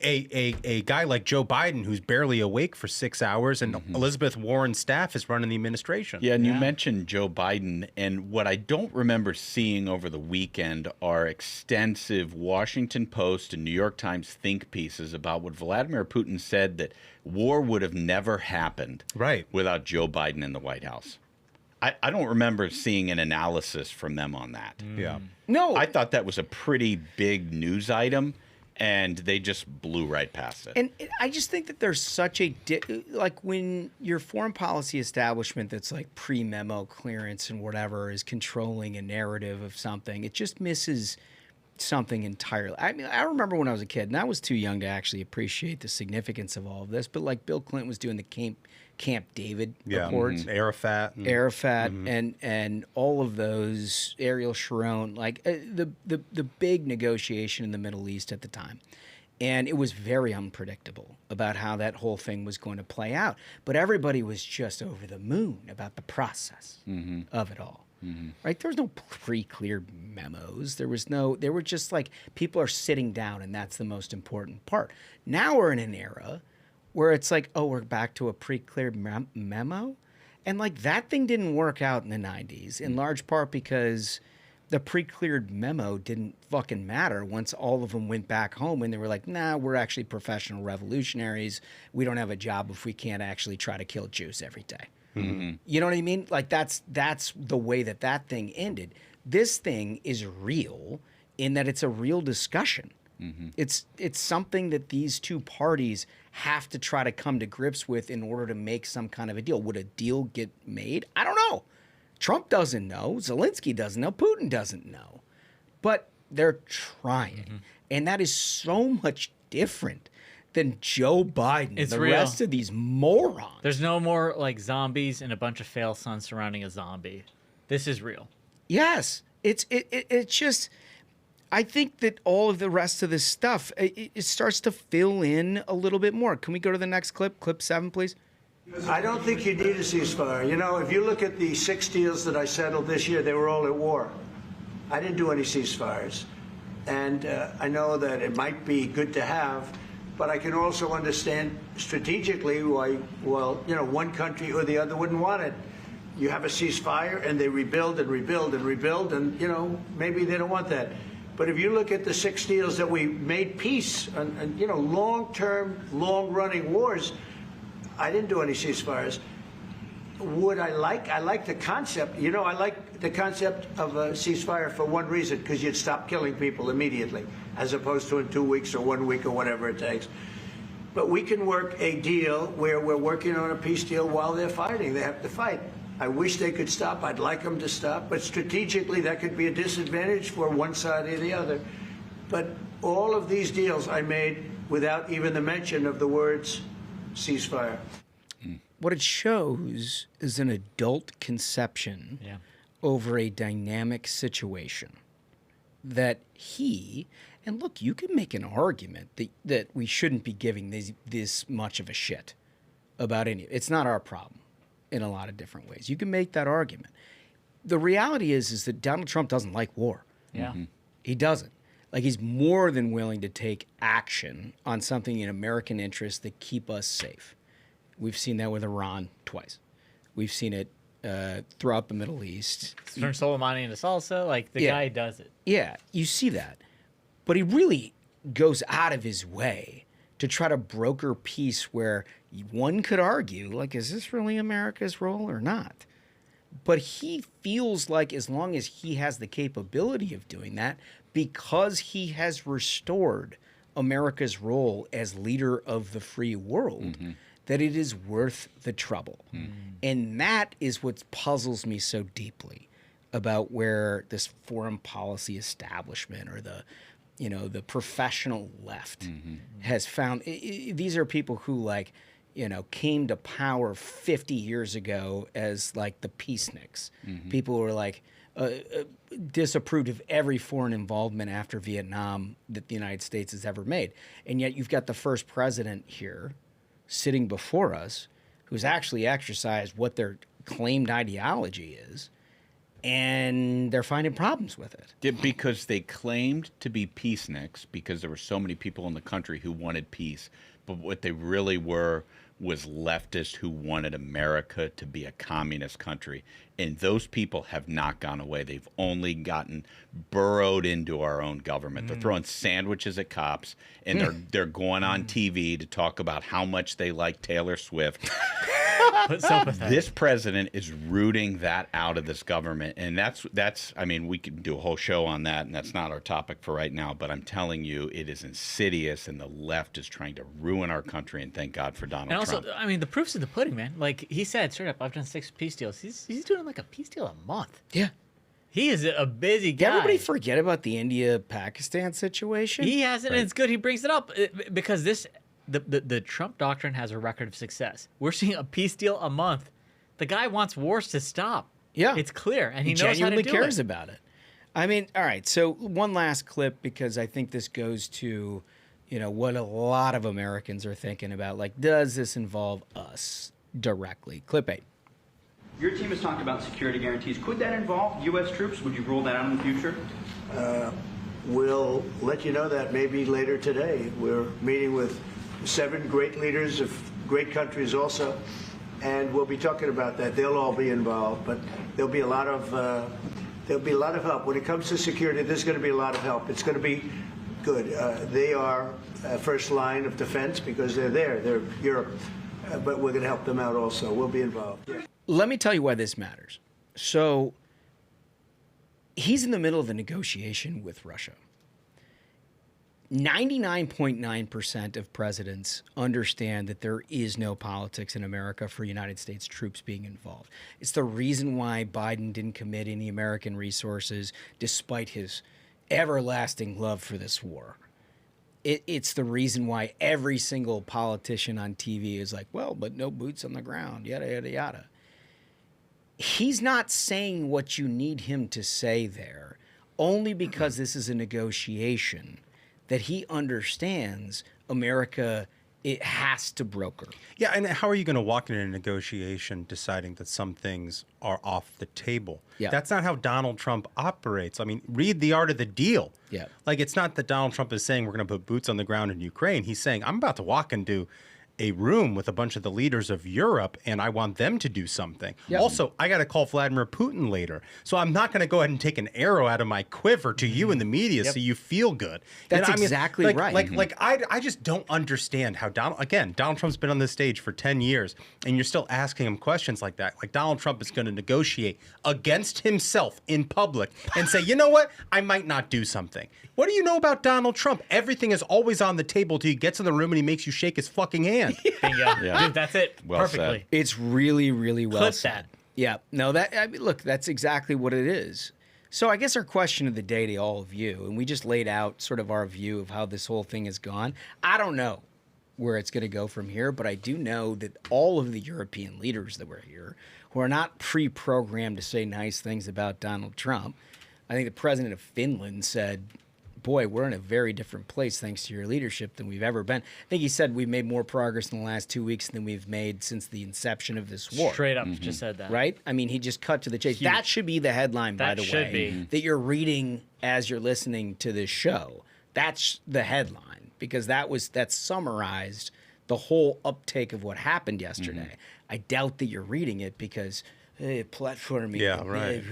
a guy like Joe Biden who's barely awake for 6 hours and Elizabeth Warren's staff is running the administration. Yeah, and you mentioned Joe Biden, and what I don't remember seeing over the weekend are extensive Washington Post and New York Times think pieces about what Vladimir Putin said, that war would have never happened without Joe Biden in the White House. I don't remember seeing an analysis from them on that. Yeah. No. I thought that was a pretty big news item, and they just blew right past it. And I just think that there's such a like when your foreign policy establishment that's like pre-memo clearance and whatever is controlling a narrative of something, it just misses something entirely. I mean, I remember when I was a kid, and I was too young to actually appreciate the significance of all of this, but like Bill Clinton was doing the Camp David reports. Arafat. And all of those, Ariel Sharon, like the big negotiation in the Middle East at the time. And it was very unpredictable about how that whole thing was going to play out. But everybody was just over the moon about the process of it all. right? There was no pre-cleared memos. There were just like people are sitting down, and that's the most important part. Now we're in an era where it's like, oh, we're back to a pre-cleared memo. And like that thing didn't work out in the 90s, in large part because the pre-cleared memo didn't fucking matter once all of them went back home and they were like, nah, we're actually professional revolutionaries. We don't have a job if we can't actually try to kill Jews every day. You know what I mean? Like that's the way that thing ended. This thing is real in that it's a real discussion. It's something that these two parties have to try to come to grips with in order to make some kind of a deal. Would a deal get made? I don't know. Trump doesn't know. Zelensky doesn't know. Putin doesn't know. But they're trying. And that is so much different than Joe Biden and the rest of these morons. There's no more like zombies and a bunch of fail sons surrounding a zombie. This is real. Yes. It's just, I think that all of the rest of this stuff, it starts to fill in a little bit more. Can we go to the next clip? Clip 7, please. I don't think you need a ceasefire. You know, if you look at the 6 deals that I settled this year, they were all at war. I didn't do any ceasefires. And I know that it might be good to have, but I can also understand strategically why, well, you know, one country or the other wouldn't want it. You have a ceasefire and they rebuild and rebuild and rebuild, and, you know, maybe they don't want that. But if you look at the 6 deals that we made peace and you know, long-term, long-running wars, I didn't do any ceasefires. Would I like the concept. You know, I like the concept of a ceasefire for one reason, because you'd stop killing people immediately, as opposed to in 2 weeks or 1 week or whatever it takes. But we can work a deal where we're working on a peace deal while they're fighting. They have to fight. I wish they could stop. I'd like them to stop. But strategically, that could be a disadvantage for one side or the other. But all of these deals I made without even the mention of the words ceasefire. What it shows is an adult conception over a dynamic situation that and look, you can make an argument that we shouldn't be giving this much of a shit about it's not our problem in a lot of different ways. You can make that argument. The reality is that Donald Trump doesn't like war. He doesn't. Like, he's more than willing to take action on something in American interest that keep us safe. We've seen that with Iran twice. We've seen it throughout the Middle East. Turn Soleimani into salsa. Like, the guy does it. Yeah, you see that. But he really goes out of his way to try to broker peace where one could argue, like, is this really America's role or not? But he feels like as long as he has the capability of doing that, because he has restored America's role as leader of the free world, that it is worth the trouble. And that is what puzzles me so deeply about where this foreign policy establishment or the professional left has found. These are people who, like, came to power 50 years ago as like the peaceniks. People who were like disapproved of every foreign involvement after Vietnam that the United States has ever made. And yet you've got the first president here sitting before us who's actually exercised what their claimed ideology is, and they're finding problems with it. Because they claimed to be peaceniks because there were so many people in the country who wanted peace, but what they really were was leftists who wanted America to be a communist country. And those people have not gone away. They've only gotten burrowed into our own government. They're throwing sandwiches at cops, and they're going on TV to talk about how much they like Taylor Swift. This president is rooting that out of this government, and that's I mean, we could do a whole show on that, and that's not our topic for right now, but I'm telling you, it is insidious, and the left is trying to ruin our country, and thank God for Donald Trump. And also, I mean, the proof's in the pudding, man. Like he said, straight up, I've done 6 peace deals. He's doing like a peace deal a month. Yeah. He is a busy guy. Did everybody forget about the India-Pakistan situation? He hasn't, and it's good he brings it up because the Trump doctrine has a record of success. We're seeing a peace deal a month. The guy wants wars to stop. Yeah. It's clear, and he knows genuinely how to do cares it. about it. I mean, all right, so one last clip, because I think this goes to, what a lot of Americans are thinking about. Like, does this involve us directly? Clip 8. Your team has talked about security guarantees. Could that involve U.S. troops? Would you rule that out in the future? We'll let you know that maybe later today. We're meeting with 7 great leaders of great countries also, and we'll be talking about that. They'll all be involved, but there'll be a lot of help. When it comes to security, there's going to be a lot of help. It's going to be good. They are first line of defense because they're there. They're Europe, but we're going to help them out also. We'll be involved. Let me tell you why this matters. So he's in the middle of a negotiation with Russia. 99.9% of presidents understand that there is no politics in America for United States troops being involved. It's the reason why Biden didn't commit any American resources despite his everlasting love for this war. It's the reason why every single politician on TV is like, well, but no boots on the ground, yada, yada, yada. He's not saying what you need him to say there, only because this is a negotiation that he understands America, it has to broker. Yeah, and how are you going to walk into a negotiation deciding that some things are off the table? Yeah. That's not how Donald Trump operates. I mean, read The Art of the Deal. Yeah. Like, it's not that Donald Trump is saying we're going to put boots on the ground in Ukraine. He's saying, I'm about to walk into a room with a bunch of the leaders of Europe, and I want them to do something. Yep. Also, I got to call Vladimir Putin later. So I'm not going to go ahead and take an arrow out of my quiver to you in the media so you feel good. That's exactly right. I just don't understand how Donald Trump's been on this stage for 10 years, and you're still asking him questions like that. Like, Donald Trump is going to negotiate against himself in public and say, you know what? I might not do something. What do you know about Donald Trump? Everything is always on the table till he gets in the room and he makes you shake his fucking hand. Bingo. Yeah. Dude, that's it. Well perfectly. said. It's really, really well Clip said. that. Yeah. No, look, that's exactly what it is. So I guess our question of the day to all of you, and we just laid out sort of our view of how this whole thing has gone. I don't know where it's going to go from here, but I do know that all of the European leaders that were here, who are not pre-programmed to say nice things about Donald Trump, I think the president of Finland said, boy, we're in a very different place thanks to your leadership than we've ever been. I think he said we've made more progress in the last 2 weeks than we've made since the inception of this war. Straight up just said that. Right? I mean, he just cut to the chase. Huge. That should be the headline, by the way, should be. that you're reading as you're listening to this show. That's the headline, because that summarized the whole uptake of what happened yesterday. I doubt that you're reading it because platforming. Yeah, right.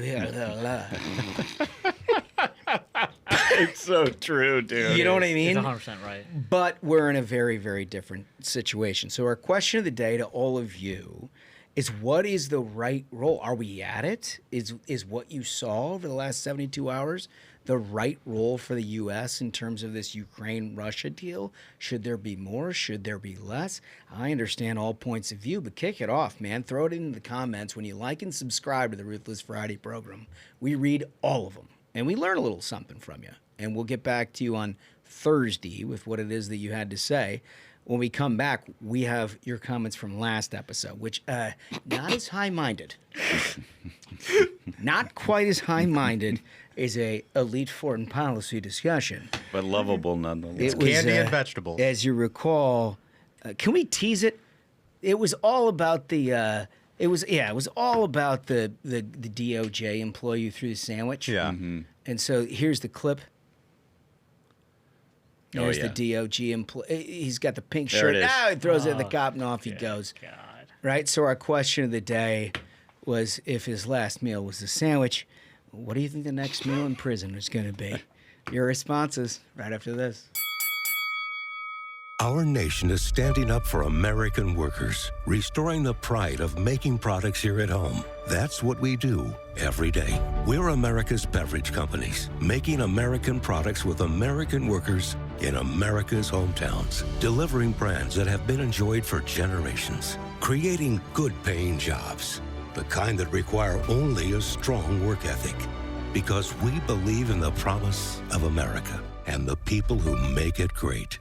It's so true, dude. You know what I mean? He's 100% right. But we're in a very, very different situation. So our question of the day to all of you is, what is the right role? Are we at it? Is what you saw over the last 72 hours the right role for the U.S. in terms of this Ukraine-Russia deal? Should there be more? Should there be less? I understand all points of view, but kick it off, man. Throw it in the comments. When you like and subscribe to the Ruthless Friday program, we read all of them, and we learn a little something from you. And we'll get back to you on Thursday with what it is that you had to say. When we come back, we have your comments from last episode, which not as high-minded. Not quite as high-minded as a elite foreign policy discussion. But lovable nonetheless. It's candy and vegetables. As you recall, can we tease it? It was all about the it was all about the DOJ employee who threw the sandwich. Yeah. And so here's the clip. There's yeah. the DOJ employee. He's got the pink There shirt. it is. Now he throws it at the cop and off he goes. God. Right? So our question of the day was, if his last meal was a sandwich, what do you think the next meal in prison is going to be? Your responses right after this. Our nation is standing up for American workers, restoring the pride of making products here at home. That's what we do every day. We're America's beverage companies, making American products with American workers in America's hometowns, delivering brands that have been enjoyed for generations, creating good-paying jobs, the kind that require only a strong work ethic. Because we believe in the promise of America and the people who make it great.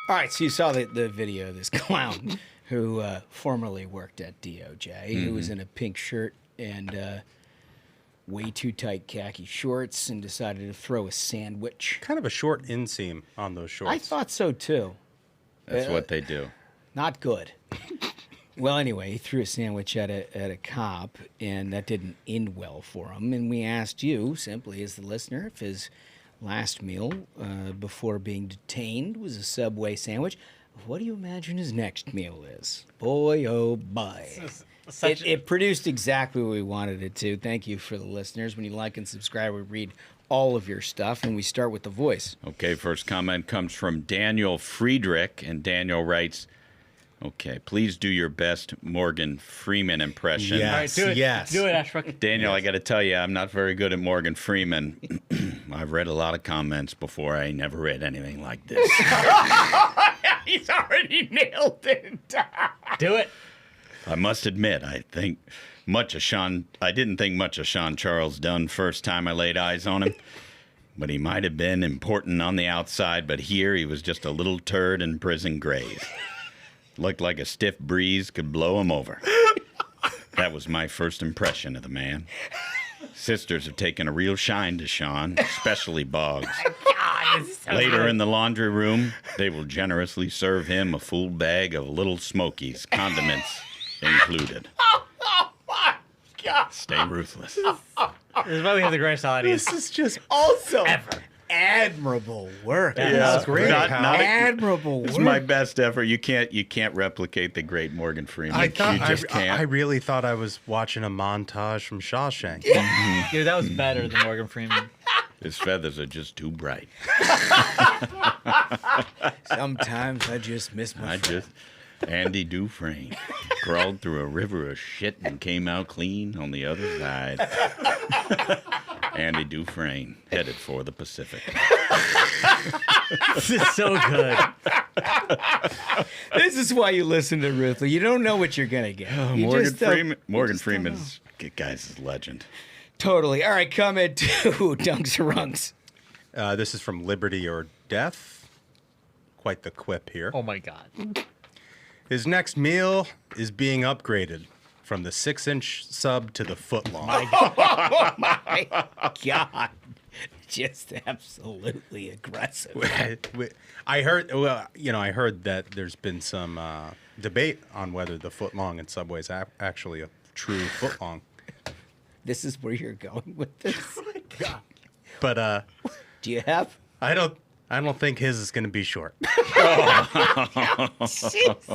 All right, so you saw the video of this clown who formerly worked at DOJ, who was in a pink shirt and way too tight khaki shorts and decided to throw a sandwich. Kind of a short inseam on those shorts. I thought so, too. That's what they do. Not good. Well, anyway, he threw a sandwich at a cop, and that didn't end well for him. And we asked you, simply as the listener, if his last meal before being detained was a Subway sandwich. What do you imagine his next meal is? Boy, oh boy. It produced exactly what we wanted it to. Thank you for the listeners. When you like and subscribe, we read all of your stuff, and we start with The Voice. Okay, first comment comes from Daniel Friedrich, and Daniel writes, okay, please do your best Morgan Freeman impression. All right, do it. Yes. Do it, Ashbrook. Daniel, I got to tell you, I'm not very good at Morgan Freeman. I've read a lot of comments before. I never read anything like this. He's already nailed it. Do it. I must admit, I didn't think much of Sean Charles Dunn first time I laid eyes on him. But he might have been important on the outside, but here he was just a little turd in prison grays. Looked like a stiff breeze could blow him over. That was my first impression of the man. Sisters have taken a real shine to Sean, especially Boggs. Later in the laundry room, they will generously serve him a full bag of Little Smokies, condiments included. Oh my God. Stay ruthless. This is why we have the greatest audience. This is just Also, ever. Admirable work. That's great. Admirable work. It's my best effort. You can't replicate the great Morgan Freeman. I thought you just can't. I really thought I was watching a montage from Shawshank. Dude, that was better than Morgan Freeman. His feathers are just too bright. Sometimes I just miss my friend. Andy Dufresne crawled through a river of shit and came out clean on the other side. Andy Dufresne headed for the Pacific. This is so good. This is why you listen to Ruthless. You don't know what you're going to get. Morgan Freeman's guy's a legend. Totally. All right, comment to Dunks or Runks. This is from Liberty or Death. Quite the quip here. Oh, my God. His next meal is being upgraded from the 6-inch sub to the foot-long. Oh, my God. Just absolutely aggressive. I heard that there's been some debate on whether the foot-long in Subway is actually a true foot-long. This is where you're going with this? Oh, my God. But, do you have? I don't think his is going to be short. Jesus.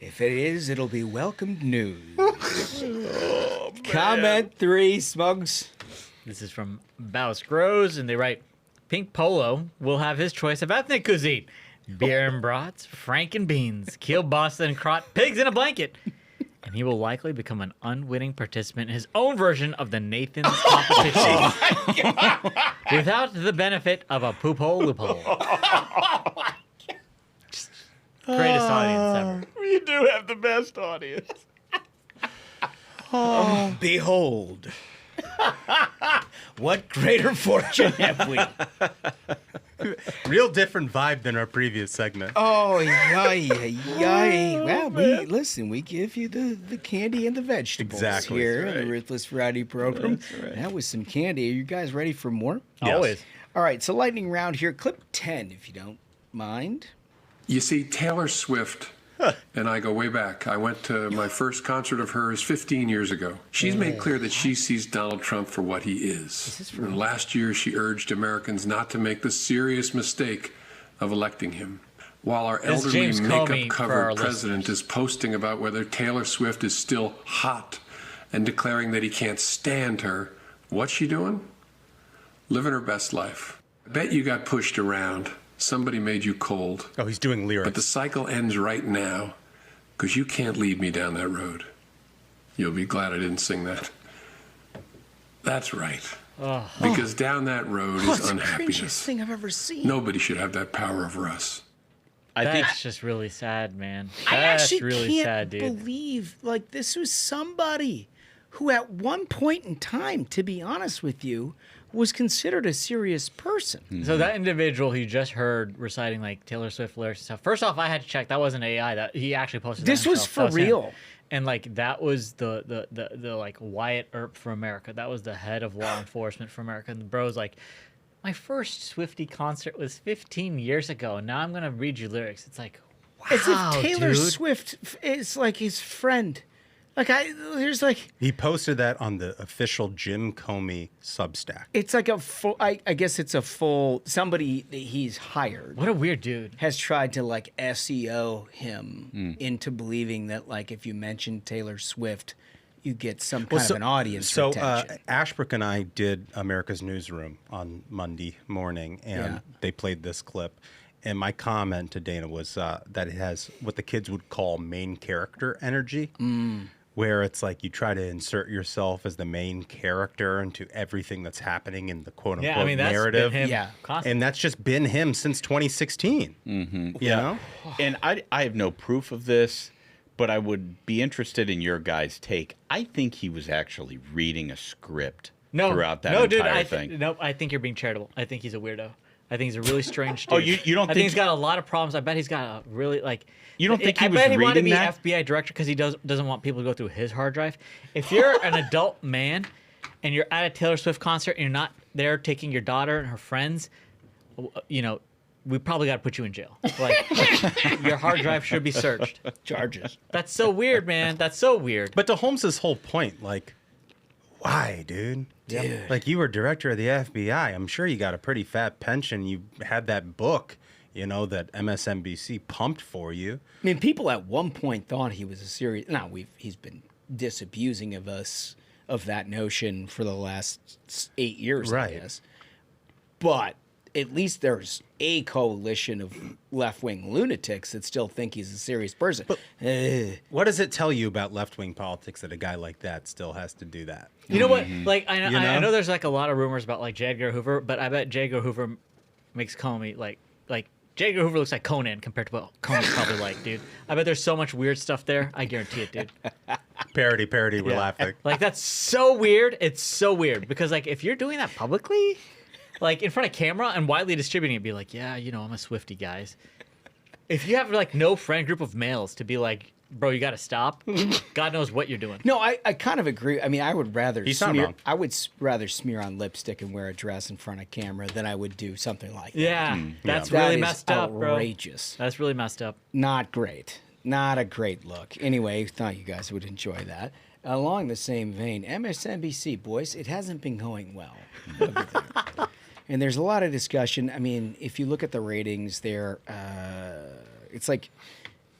If it is, it'll be welcomed news. Comment 3, Smugs. This is from Baus Grows, and they write, Pink Polo will have his choice of ethnic cuisine. Beer and brats, frank and beans, kielbasa and crot, pigs in a blanket. And he will likely become an unwitting participant in his own version of the Nathan's competition. Oh, my God. Without the benefit of a poophole loophole. Greatest audience ever. We do have the best audience. Oh, behold. What greater fortune have we? Real different vibe than our previous segment. Oh, yay. Well, we give you the candy and the vegetables here in the Ruthless Friday program. Right. That was some candy. Are you guys ready for more? Yes. Always. All right, so lightning round here. Clip 10, if you don't mind. You see, Taylor Swift and I go way back. I went to my first concert of hers 15 years ago. She's made clear that she sees Donald Trump for what he is. And last year, she urged Americans not to make the serious mistake of electing him. While our elderly makeup-covered president is posting about whether Taylor Swift is still hot and declaring that he can't stand her, what's she doing? Living her best life. I bet you got pushed around. Somebody made you cold. Oh, he's doing lyrics. But the cycle ends right now, because you can't lead me down that road. You'll be glad I didn't sing that. That's right. Because down that road is unhappiness. The cringiest thing I've ever seen. Nobody should have that power over us. That's just really sad, man. That's I actually really can't sad, dude. believe this was somebody who at one point in time, to be honest with you, was considered a serious person. Mm-hmm. So that individual you just heard reciting Taylor Swift lyrics and stuff. First off, I had to check that wasn't AI. That he actually posted. This was for real. And that was the Wyatt Earp for America. That was the head of law enforcement for America. And the bro's like, my first Swifty concert was 15 years ago, and now I'm gonna read you lyrics. It's like, As if Taylor dude. Swift is like his friend. He posted that on the official Jim Comey Substack. It's like a full, I guess it's a full, somebody that he's hired. What a weird dude. Has tried to like SEO him into believing that like if you mention Taylor Swift, you get some kind of an audience retention. Ashbrook and I did America's Newsroom on Monday morning, and they played this clip. And my comment to Dana was that it has what the kids would call main character energy, where it's like you try to insert yourself as the main character into everything that's happening in the quote-unquote narrative. Been him constantly. And that's just been him since 2016. You know? And I have no proof of this, but I would be interested in your guys' take. I think he was actually reading a script throughout that entire thing. No, I think you're being charitable. I think he's a weirdo. I think he's a really strange dude. Oh, you don't I think think he's got a lot of problems. I bet he's got a really like. You don't think he I was bet he wanted to reading be that? FBI director because he doesn't want people to go through his hard drive. If you're an adult man and you're at a Taylor Swift concert and you're not there taking your daughter and her friends, you know, we probably got to put you in jail. Like, your hard drive should be searched. Charges. That's so weird, man. That's so weird. But to Holmes's whole point, like, why, dude? Dude. Like, you were director of the FBI. I'm sure you got a pretty fat pension. You had that book, you know, that MSNBC pumped for you. I mean, people at one point thought he was a serious. Now he's been disabusing of us of that notion for the last 8 years, I guess. But at least there's a coalition of left-wing lunatics that still think he's a serious person. But what does it tell you about left-wing politics that a guy like that still has to do that? You know what? Like, I know there's like a lot of rumors about like J. Edgar Hoover, but I bet J. Edgar Hoover makes Comey like J. Edgar Hoover looks like Conan compared to what Comey's probably like, dude. I bet there's so much weird stuff there. I guarantee it, dude. Parody, we're laughing. Like, that's so weird. It's so weird because like if you're doing that publicly, like in front of camera and widely distributing it, be like, yeah, you know, I'm a Swifty, guys. If you have like no friend group of males to be like, bro, you got to stop. God knows what you're doing. No, I kind of agree. I mean, I would rather He's not wrong. I would rather smear on lipstick and wear a dress in front of camera than I would do something like that. Yeah, that's That really is messed up, bro. outrageous. That's really messed up. Not great. Not a great look. Anyway, thought you guys would enjoy that. Along the same vein, MSNBC, boys, it hasn't been going well. And there's a lot of discussion. I mean, if you look at the ratings there, it's like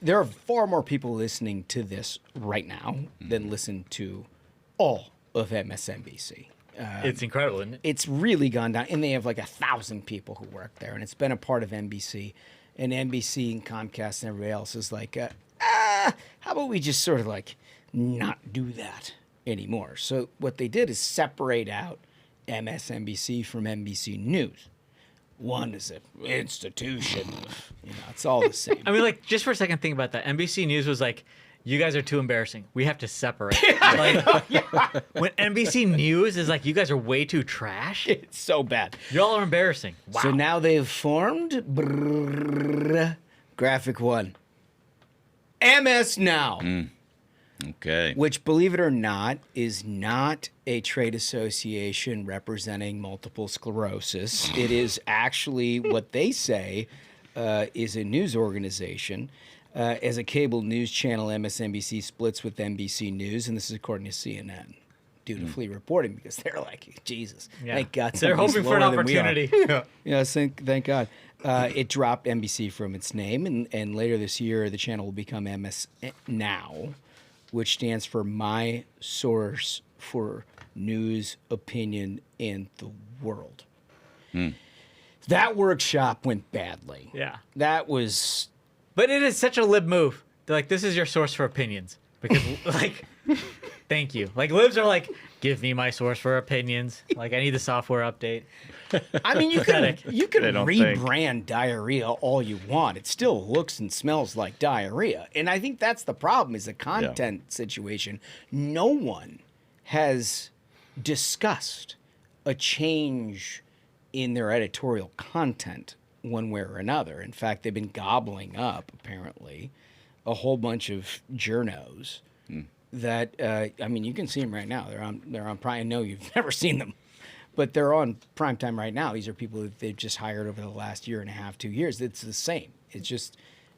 there are far more people listening to this right now than listen to all of MSNBC. It's incredible, isn't it? It's really gone down. And they have like 1,000 people who work there. And it's been a part of NBC. And NBC and Comcast and everybody else is like, how about we just sort of like not do that anymore? So what they did is separate out MSNBC from NBC News. One is an institution. You know, it's all the same. I mean, like, just for a second, think about that. NBC News was like, you guys are too embarrassing. We have to separate. Like, when NBC News is like, you guys are way too trash. It's so bad. Y'all are embarrassing. Wow. So now they've formed Graphic One. MS Now. Okay. Which, believe it or not, is not a trade association representing multiple sclerosis. It is actually what they say is a news organization. As a cable news channel, MSNBC splits with NBC News, and this is according to CNN. Dutifully reporting because they're like, Jesus, thank God. They're hoping for an opportunity. Thank God. It dropped NBC from its name, and later this year, the channel will become MS Now, which stands for My Source for News, Opinion, and the World. That workshop went badly. Yeah. That was... But it is such a lib move. They're like, this is your source for opinions. Because, like, thank you. Like, libs are like, give me my source for opinions. Like, I need the software update. I mean, you can They don't rebrand diarrhea all you want. It still looks and smells like diarrhea. And I think that's the problem is the content situation. No one has discussed a change in their editorial content one way or another. In fact, they've been gobbling up, apparently, a whole bunch of journos that, I mean, you can see them right now. They're on Prime. I know you've never seen them. But they're on primetime right now. These are people that they've just hired over the last year and a half, 2 years. It's the same. It's just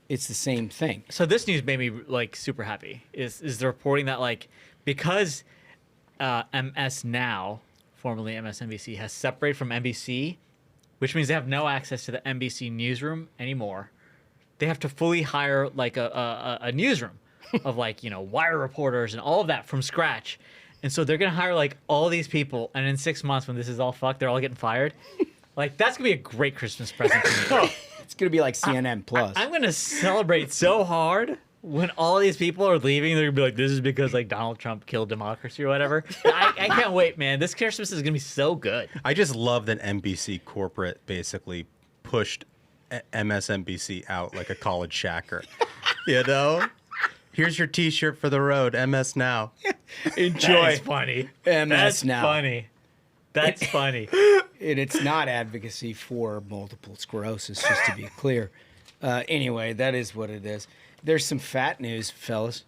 It's the same thing. So this news made me like super happy. Is the reporting that like because MS Now, formerly MSNBC, has separated from NBC, which means they have no access to the NBC newsroom anymore. They have to fully hire like a newsroom of like, you know, wire reporters and all of that from scratch. And so they're going to hire like all these people. And in 6 months, when this is all fucked, they're all getting fired. Like, that's going to be a great Christmas present to me. It's going to be like CNN Plus. I'm going to celebrate so hard when all these people are leaving. They're going to be like, this is because like Donald Trump killed democracy or whatever. I can't wait, man. This Christmas is going to be so good. I just love that NBC corporate basically pushed MSNBC out like a college shacker. You know? Here's your T-shirt for the road, MS Now. Enjoy. That's funny. MS That's Now. funny. That's funny. And it's not advocacy for multiple sclerosis, just to be clear. Anyway, that is what it is. There's some fat news, fellas.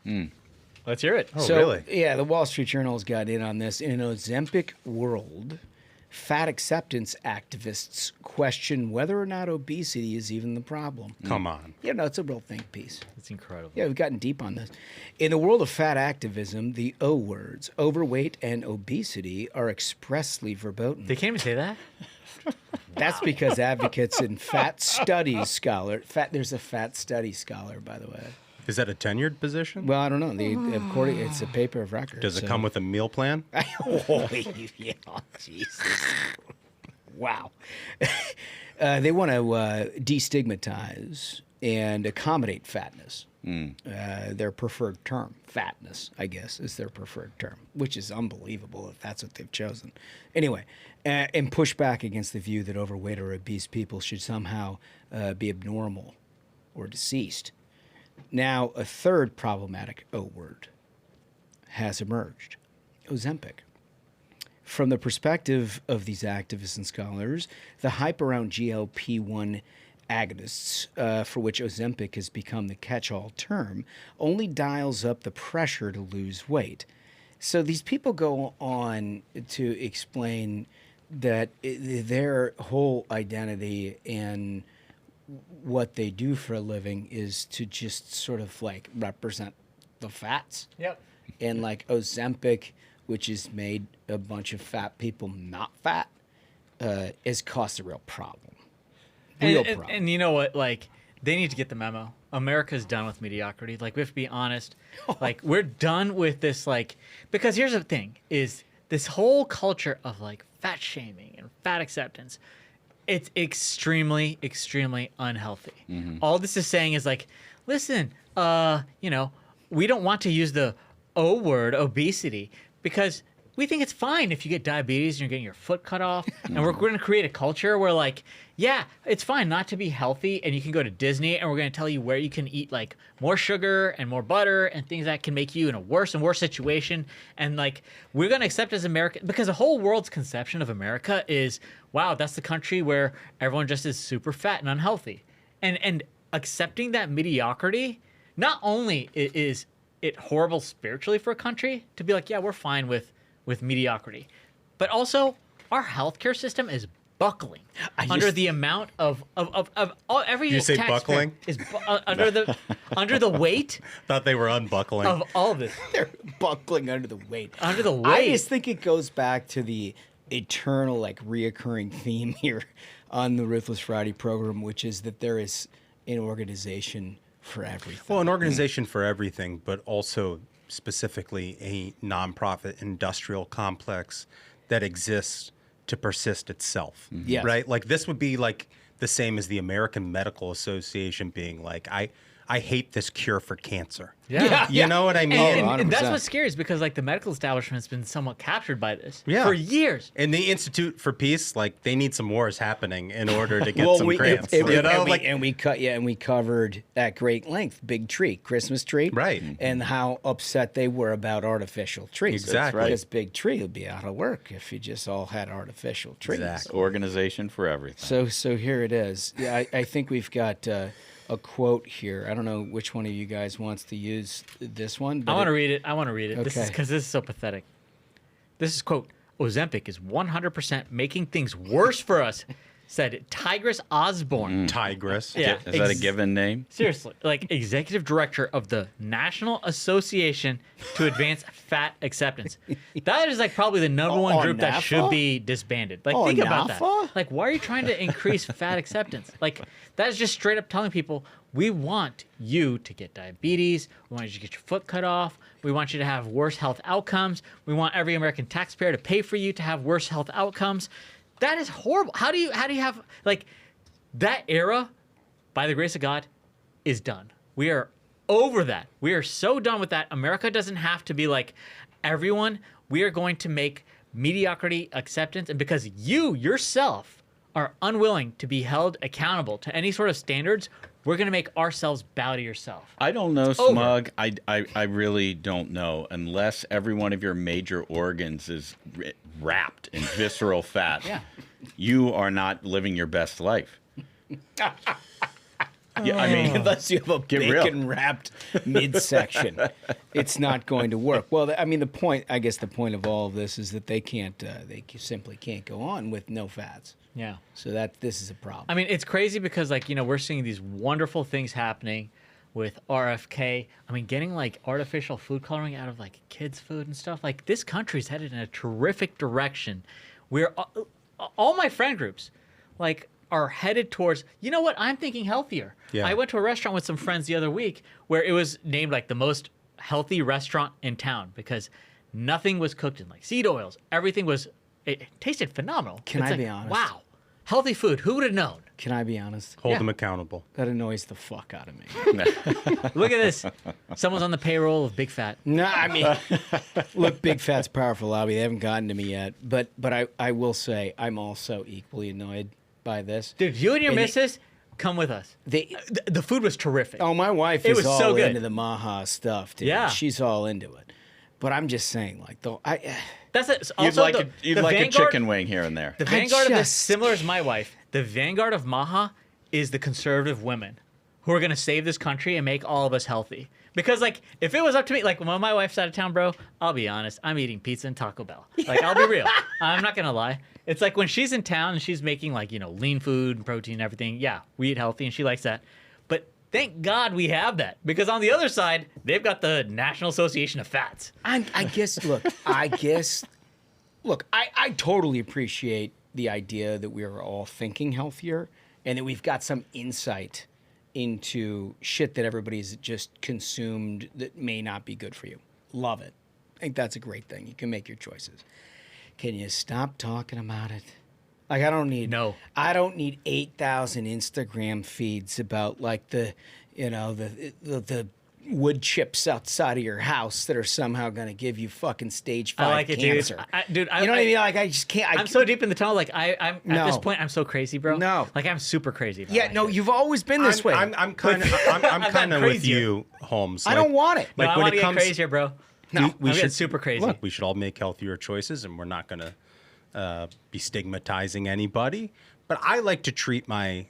Let's hear it. Oh, really? Yeah, the Wall Street Journal's got in on this. In an Ozempic world, fat acceptance activists question whether or not obesity is even the problem. Come on. Yeah, no, it's a real think piece. It's incredible. Yeah, we've gotten deep on this. In the world of fat activism, the O words, overweight and obesity, are expressly verboten. They can't even say that? That's because advocates and fat studies scholar, there's a fat studies scholar, by the way. Is that a tenured position? Well, I don't know. According, it's a paper of record. Does it come with a meal plan? Oh, yeah, Jesus. Wow. They want to destigmatize and accommodate fatness. Their preferred term, fatness, I guess, is their preferred term, which is unbelievable if that's what they've chosen. Anyway, and push back against the view that overweight or obese people should somehow be abnormal or deceased. Now, a third problematic O word has emerged, Ozempic. From the perspective of these activists and scholars, the hype around GLP-1 agonists, for which Ozempic has become the catch-all term, only dials up the pressure to lose weight. So these people go on to explain that their whole identity and what they do for a living is to just sort of like represent the fats. Yep. And like Ozempic, which has made a bunch of fat people not fat, has caused a real problem. And you know what? Like, they need to get the memo. America's done with mediocrity. Like, we have to be honest. Like, we're done with this, like, because here's the thing, is this whole culture of, like, fat shaming and fat acceptance, it's extremely, extremely unhealthy. All this is saying is, like, listen, you know, we don't want to use the O word, obesity, because we think it's fine if you get diabetes and you're getting your foot cut off. And we're going to create a culture where, like, yeah, it's fine not to be healthy, and you can go to Disney, and we're going to tell you where you can eat, like, more sugar and more butter and things that can make you in a worse and worse situation. And, like, we're going to accept as America, because the whole world's conception of America is, wow, that's the country where everyone just is super fat and unhealthy. And accepting that mediocrity, not only is it horrible spiritually for a country to be like, yeah, we're fine with mediocrity, but also our healthcare system is buckling under the amount of all, every You say taxpayer buckling? is under the weight Thought they were unbuckling. of all of this. They're buckling under the weight. Under the weight. I just think it goes back to the eternal, like, reoccurring theme here on the Ruthless Friday program, which is that there is an organization for everything. Well, an organization for everything, but also specifically a nonprofit industrial complex that exists to persist itself. Yes. Right? Like, this would be like the same as the American Medical Association being like, I hate this cure for cancer. Yeah. You know what I mean? And that's what's scary, is because, like, the medical establishment's been somewhat captured by this for years. And the Institute for Peace, like, they need some wars happening in order to get some grants. We covered at great length Big Tree, Christmas tree, right? And how upset they were about artificial trees. Exactly. Because Big Tree would be out of work if you just all had artificial trees. Exactly. Organization for everything. So here it is. Yeah, I think we've got a quote here. I don't know which one of you guys wants to use this one. But I want to read it. Okay. This is because this is so pathetic. This is, quote, Ozempic is 100% making things worse for us. said Tigress Osborne. Tigress. Yeah. Is that a given name? Seriously, like executive director of the National Association to Advance Fat Acceptance. That is like probably the number one group that should be disbanded. Like, think about that. Like, why are you trying to increase fat acceptance? Like, that is just straight up telling people, we want you to get diabetes. We want you to get your foot cut off. We want you to have worse health outcomes. We want every American taxpayer to pay for you to have worse health outcomes. That is horrible. How do you have, like, that era, by the grace of God, is done. We are over that. We are so done with that. America doesn't have to be like everyone. We are going to make mediocrity acceptance. And because you yourself are unwilling to be held accountable to any sort of standards, we're going to make ourselves bow to yourself. I don't know, Smug. I really don't know. Unless every one of your major organs is wrapped in visceral fat, you are not living your best life. Yeah, I mean, unless you have a bacon-wrapped midsection, it's not going to work. Well, I mean, the point of all of this is that they simply can't go on with no fats. Yeah. So this is a problem. I mean, it's crazy because, like, we're seeing these wonderful things happening with RFK. I mean, getting like artificial food coloring out of like kids' food and stuff. Like, this country's headed in a terrific direction. We're all my friend groups, like, are headed towards, you know what, I'm thinking healthier. Yeah. I went to a restaurant with some friends the other week where it was named like the most healthy restaurant in town because nothing was cooked in like seed oils. Everything it tasted phenomenal. Can I be honest? Wow. Healthy food. Who would have known? Can I be honest? Hold them accountable. That annoys the fuck out of me. Look at this. Someone's on the payroll of Big Fat. No, I mean, look, Big Fat's powerful lobby. They haven't gotten to me yet. But I will say I'm also equally annoyed by this. Dude, you and your missus, come with us. The food was terrific. Oh, my wife it is was all so good. into the Maha stuff, dude. Yeah. She's all into it. But I'm just saying, like, that's it. You'd like a chicken wing here and there. The vanguard of this, similar as my wife, the vanguard of Maha is the conservative women who are going to save this country and make all of us healthy. Because, like, if it was up to me, like, when my wife's out of town, bro, I'll be honest, I'm eating pizza and Taco Bell. Like, I'll be real. I'm not going to lie. It's like when she's in town and she's making, like, lean food and protein and everything. Yeah, we eat healthy and she likes that. But thank God we have that. Because on the other side, they've got the National Association of Fats. I totally appreciate the idea that we are all thinking healthier and that we've got some insight into shit that everybody's just consumed that may not be good for you. Love it. I think that's a great thing. You can make your choices. Can you stop talking about it? Like, I don't need 8,000 Instagram feeds about like the wood chips outside of your house that are somehow going to give you fucking stage 5 cancer. Dude, you know what I mean? Like, I just can't. I'm so deep in the tunnel. Like, I'm at this point, I'm so crazy, bro. No, like, I'm super crazy. About yeah, no, you've always been this way. I'm kind of with you, Holmes. I don't want it. Like, no, I want to get crazier, bro. No, we should get super crazy. Look, we should all make healthier choices, and we're not going to be stigmatizing anybody. But I like to treat my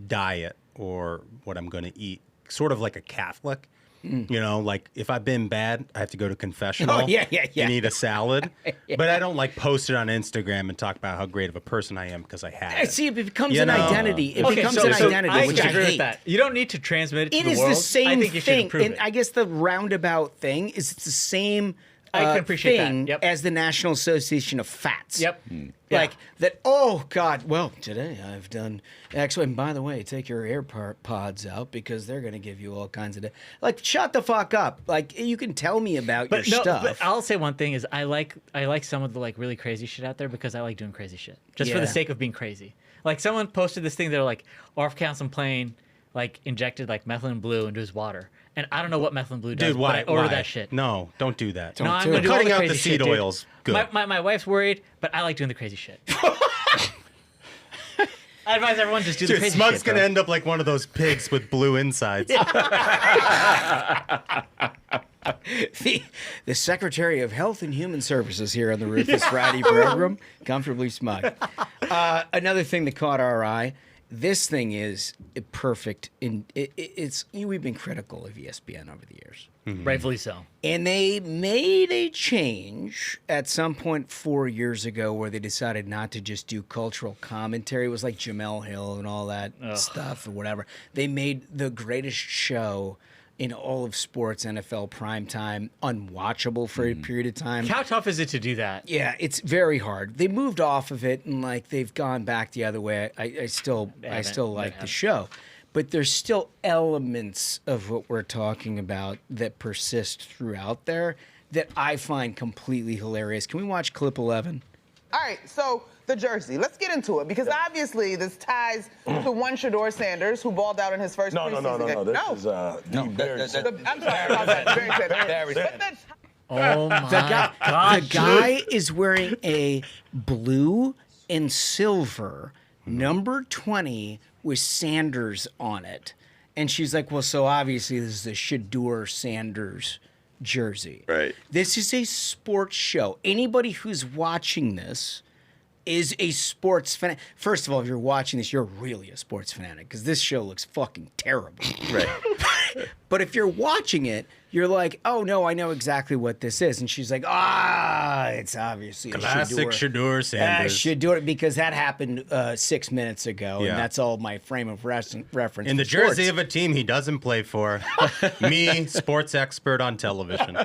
diet or what I'm going to eat sort of like a Catholic. You know, like if I've been bad, I have to go to confessional. Oh, yeah. And eat a salad. Yeah. But I don't post it on Instagram and talk about how great of a person I am because I had it. See, it becomes an identity. It becomes an identity, I which I agree hate. with that. You don't need to transmit it to the world. It is the same I think you thing. should And I guess the roundabout thing is it's the same I can appreciate thing that. Yep. as the National Association of Fats. Yep. Like that, oh, God, well, today I've done, actually, and by the way, take your AirPods out because they're going to give you all kinds of, like, shut the fuck up. Like, you can tell me about your stuff. But I'll say one thing is I like some of the, like, really crazy shit out there because I like doing crazy shit. Just for the sake of being crazy. Like, someone posted this thing, they're like, RFK on some plane, like, injected, like, methylene blue into his water. And I don't know what methylene blue does, Dude, why? but I order that shit. No, don't do that. No, I'm do cutting all the out the seed shit, oils. Good. My wife's worried, but I like doing the crazy shit. I advise everyone just do the crazy Smug's shit. Smug's gonna end up like one of those pigs with blue insides. The Secretary of Health and Human Services here on the Ruthless Friday program, comfortably smug. Another thing that caught our eye, This thing is perfect. We've been critical of ESPN over the years. Rightfully so. And they made a change at some point 4 years ago where they decided not to just do cultural commentary. It was like Jamel Hill and all that stuff or whatever. They made the greatest show in all of sports, NFL primetime, unwatchable for a period of time. How tough is it to do that? Yeah, it's very hard. They moved off of it and like they've gone back the other way. I still like the show. But there's still elements of what we're talking about that persist throughout there that I find completely hilarious. Can we watch clip 11? All right, so the jersey. Let's get into it because obviously this ties to one Shedeur Sanders who balled out in his first preseason game. This is Barry Sanders. I'm sorry about that. Barry Sanders. But that's Oh my God! The guy is wearing a blue and silver number 20 with Sanders on it, and she's like, "Well, so obviously this is a Shedeur Sanders jersey." Right. This is a sports show. Anybody who's watching this is a sports fan. First of all, if you're watching this, you're really a sports fanatic because this show looks fucking terrible. Right. But if you're watching it, you're like, oh no, I know exactly what this is. And she's like, it's obviously classic a Shedeur Sanders. Shedeur, because that happened 6 minutes ago, and that's all my frame of reference. In the jersey of a team he doesn't play for. Me, sports expert on television.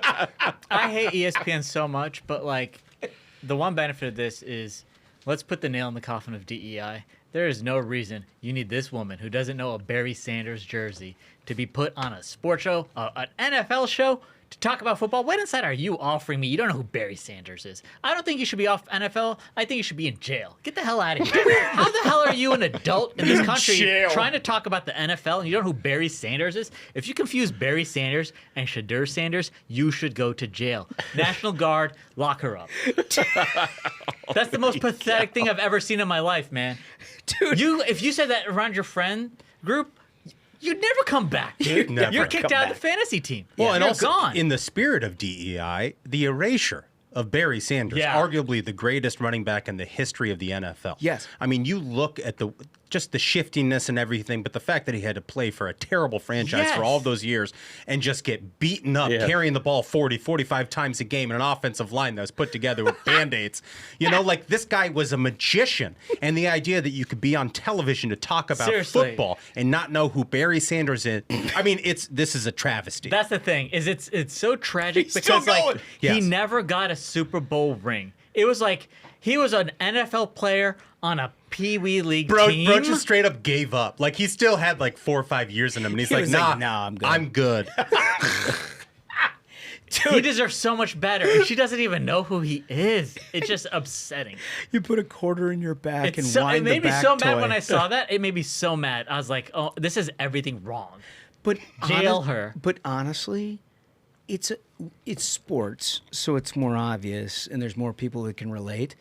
I hate ESPN so much, but like, the one benefit of this is, let's put the nail in the coffin of DEI. There is no reason you need this woman who doesn't know a Barry Sanders jersey to be put on a sports show, an NFL show, to talk about football. What inside are you offering me? You don't know who Barry Sanders is. I don't think you should be off NFL. I think you should be in jail. Get the hell out of here. How the hell are you an adult in this country trying to talk about the NFL and you don't know who Barry Sanders is? If you confuse Barry Sanders and Shedeur Sanders, you should go to jail. National Guard, lock her up. That's the most pathetic thing I've ever seen in my life, man. Dude, if you said that around your friend group, you'd never come back, dude. You're kicked out of the fantasy team. Well, and you're also, gone. in the spirit of DEI, the erasure of Barry Sanders, arguably the greatest running back in the history of the NFL. Yes. I mean, you look at just the shiftiness and everything, but the fact that he had to play for a terrible franchise for all of those years and just get beaten up, carrying the ball 40, 45 times a game in an offensive line that was put together with Band-Aids. You know, like, this guy was a magician. And the idea that you could be on television to talk about football and not know who Barry Sanders is, I mean, this is a travesty. That's the thing, is it's so tragic because like he never got a Super Bowl ring. It was like he was an NFL player on a Pee Wee League team. Bro just straight up gave up. Like, he still had like 4 or 5 years in him, and he's like, nah, I'm good. Dude, he deserves so much better. And she doesn't even know who he is. It's just upsetting. You put a quarter in your back It wind the back made me so mad toy. when I saw that. It made me so mad. I was like, oh, this is everything wrong. But jail her. But honestly, it's sports, so it's more obvious, and there's more people that can relate.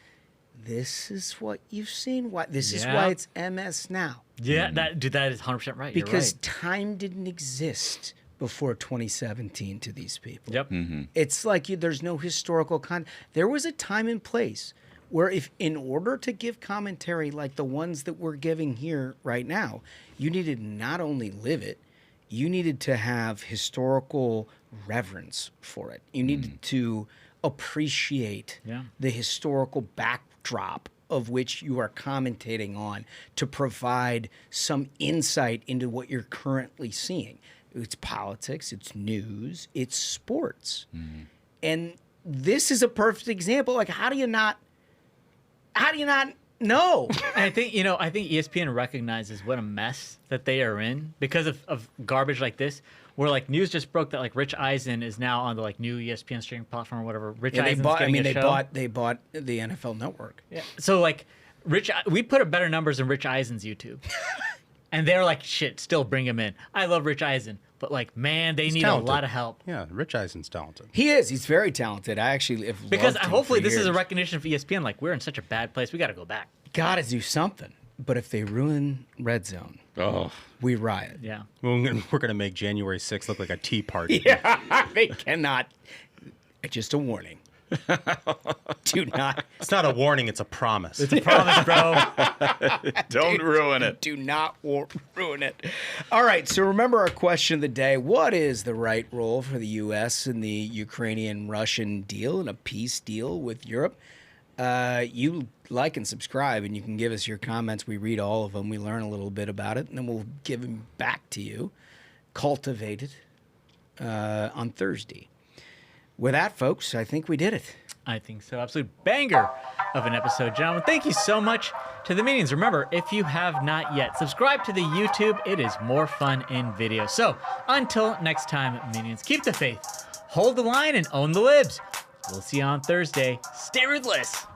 This is what you've seen. This is why it's MS now. Yeah, that is 100% right. Because You're right. time didn't exist before 2017 to these people. Yep. It's like there's no historical There was a time and place where if in order to give commentary like the ones that we're giving here right now, you needed not only live it, you needed to have historical reverence for it. You needed to appreciate the historical backdrop of which you are commentating on to provide some insight into what you're currently seeing. It's politics, it's news, it's sports. And this is a perfect example. Like, how do you not know? And I think ESPN recognizes what a mess that they are in because of garbage like this, where like news just broke that like Rich Eisen is now on the like new ESPN streaming platform or whatever. They bought the NFL Network. Yeah. So like we put up better numbers than Rich Eisen's YouTube. And they're like, shit, still bring him in. I love Rich Eisen, but like, man, they need talented. a lot of help. Yeah, Rich Eisen's talented. He is. He's very talented. I actually have because loved him hopefully for this is a years. recognition for ESPN. Like, we're in such a bad place. We got to go back. Got to do something. But if they ruin Red Zone, we riot. Yeah. We're going to make January 6th look like a tea party. Yeah, they cannot. Just a warning. Do not. It's not a warning, it's a promise. It's a promise, bro. Don't ruin it. Do not ruin it. All right, so remember our question of the day. What is the right role for the U.S. in the Ukrainian-Russian deal and a peace deal with Europe? You like and subscribe, and you can give us your comments. We read all of them. We learn a little bit about it, and then we'll give them back to you, cultivated on Thursday. With that, folks, I think we did it. I think so. Absolute banger of an episode, gentlemen. Thank you so much to the Minions. Remember, if you have not yet, subscribe to the YouTube. It is more fun in video. So until next time, Minions, keep the faith, hold the line, and own the libs. We'll see you on Thursday. Stay ruthless.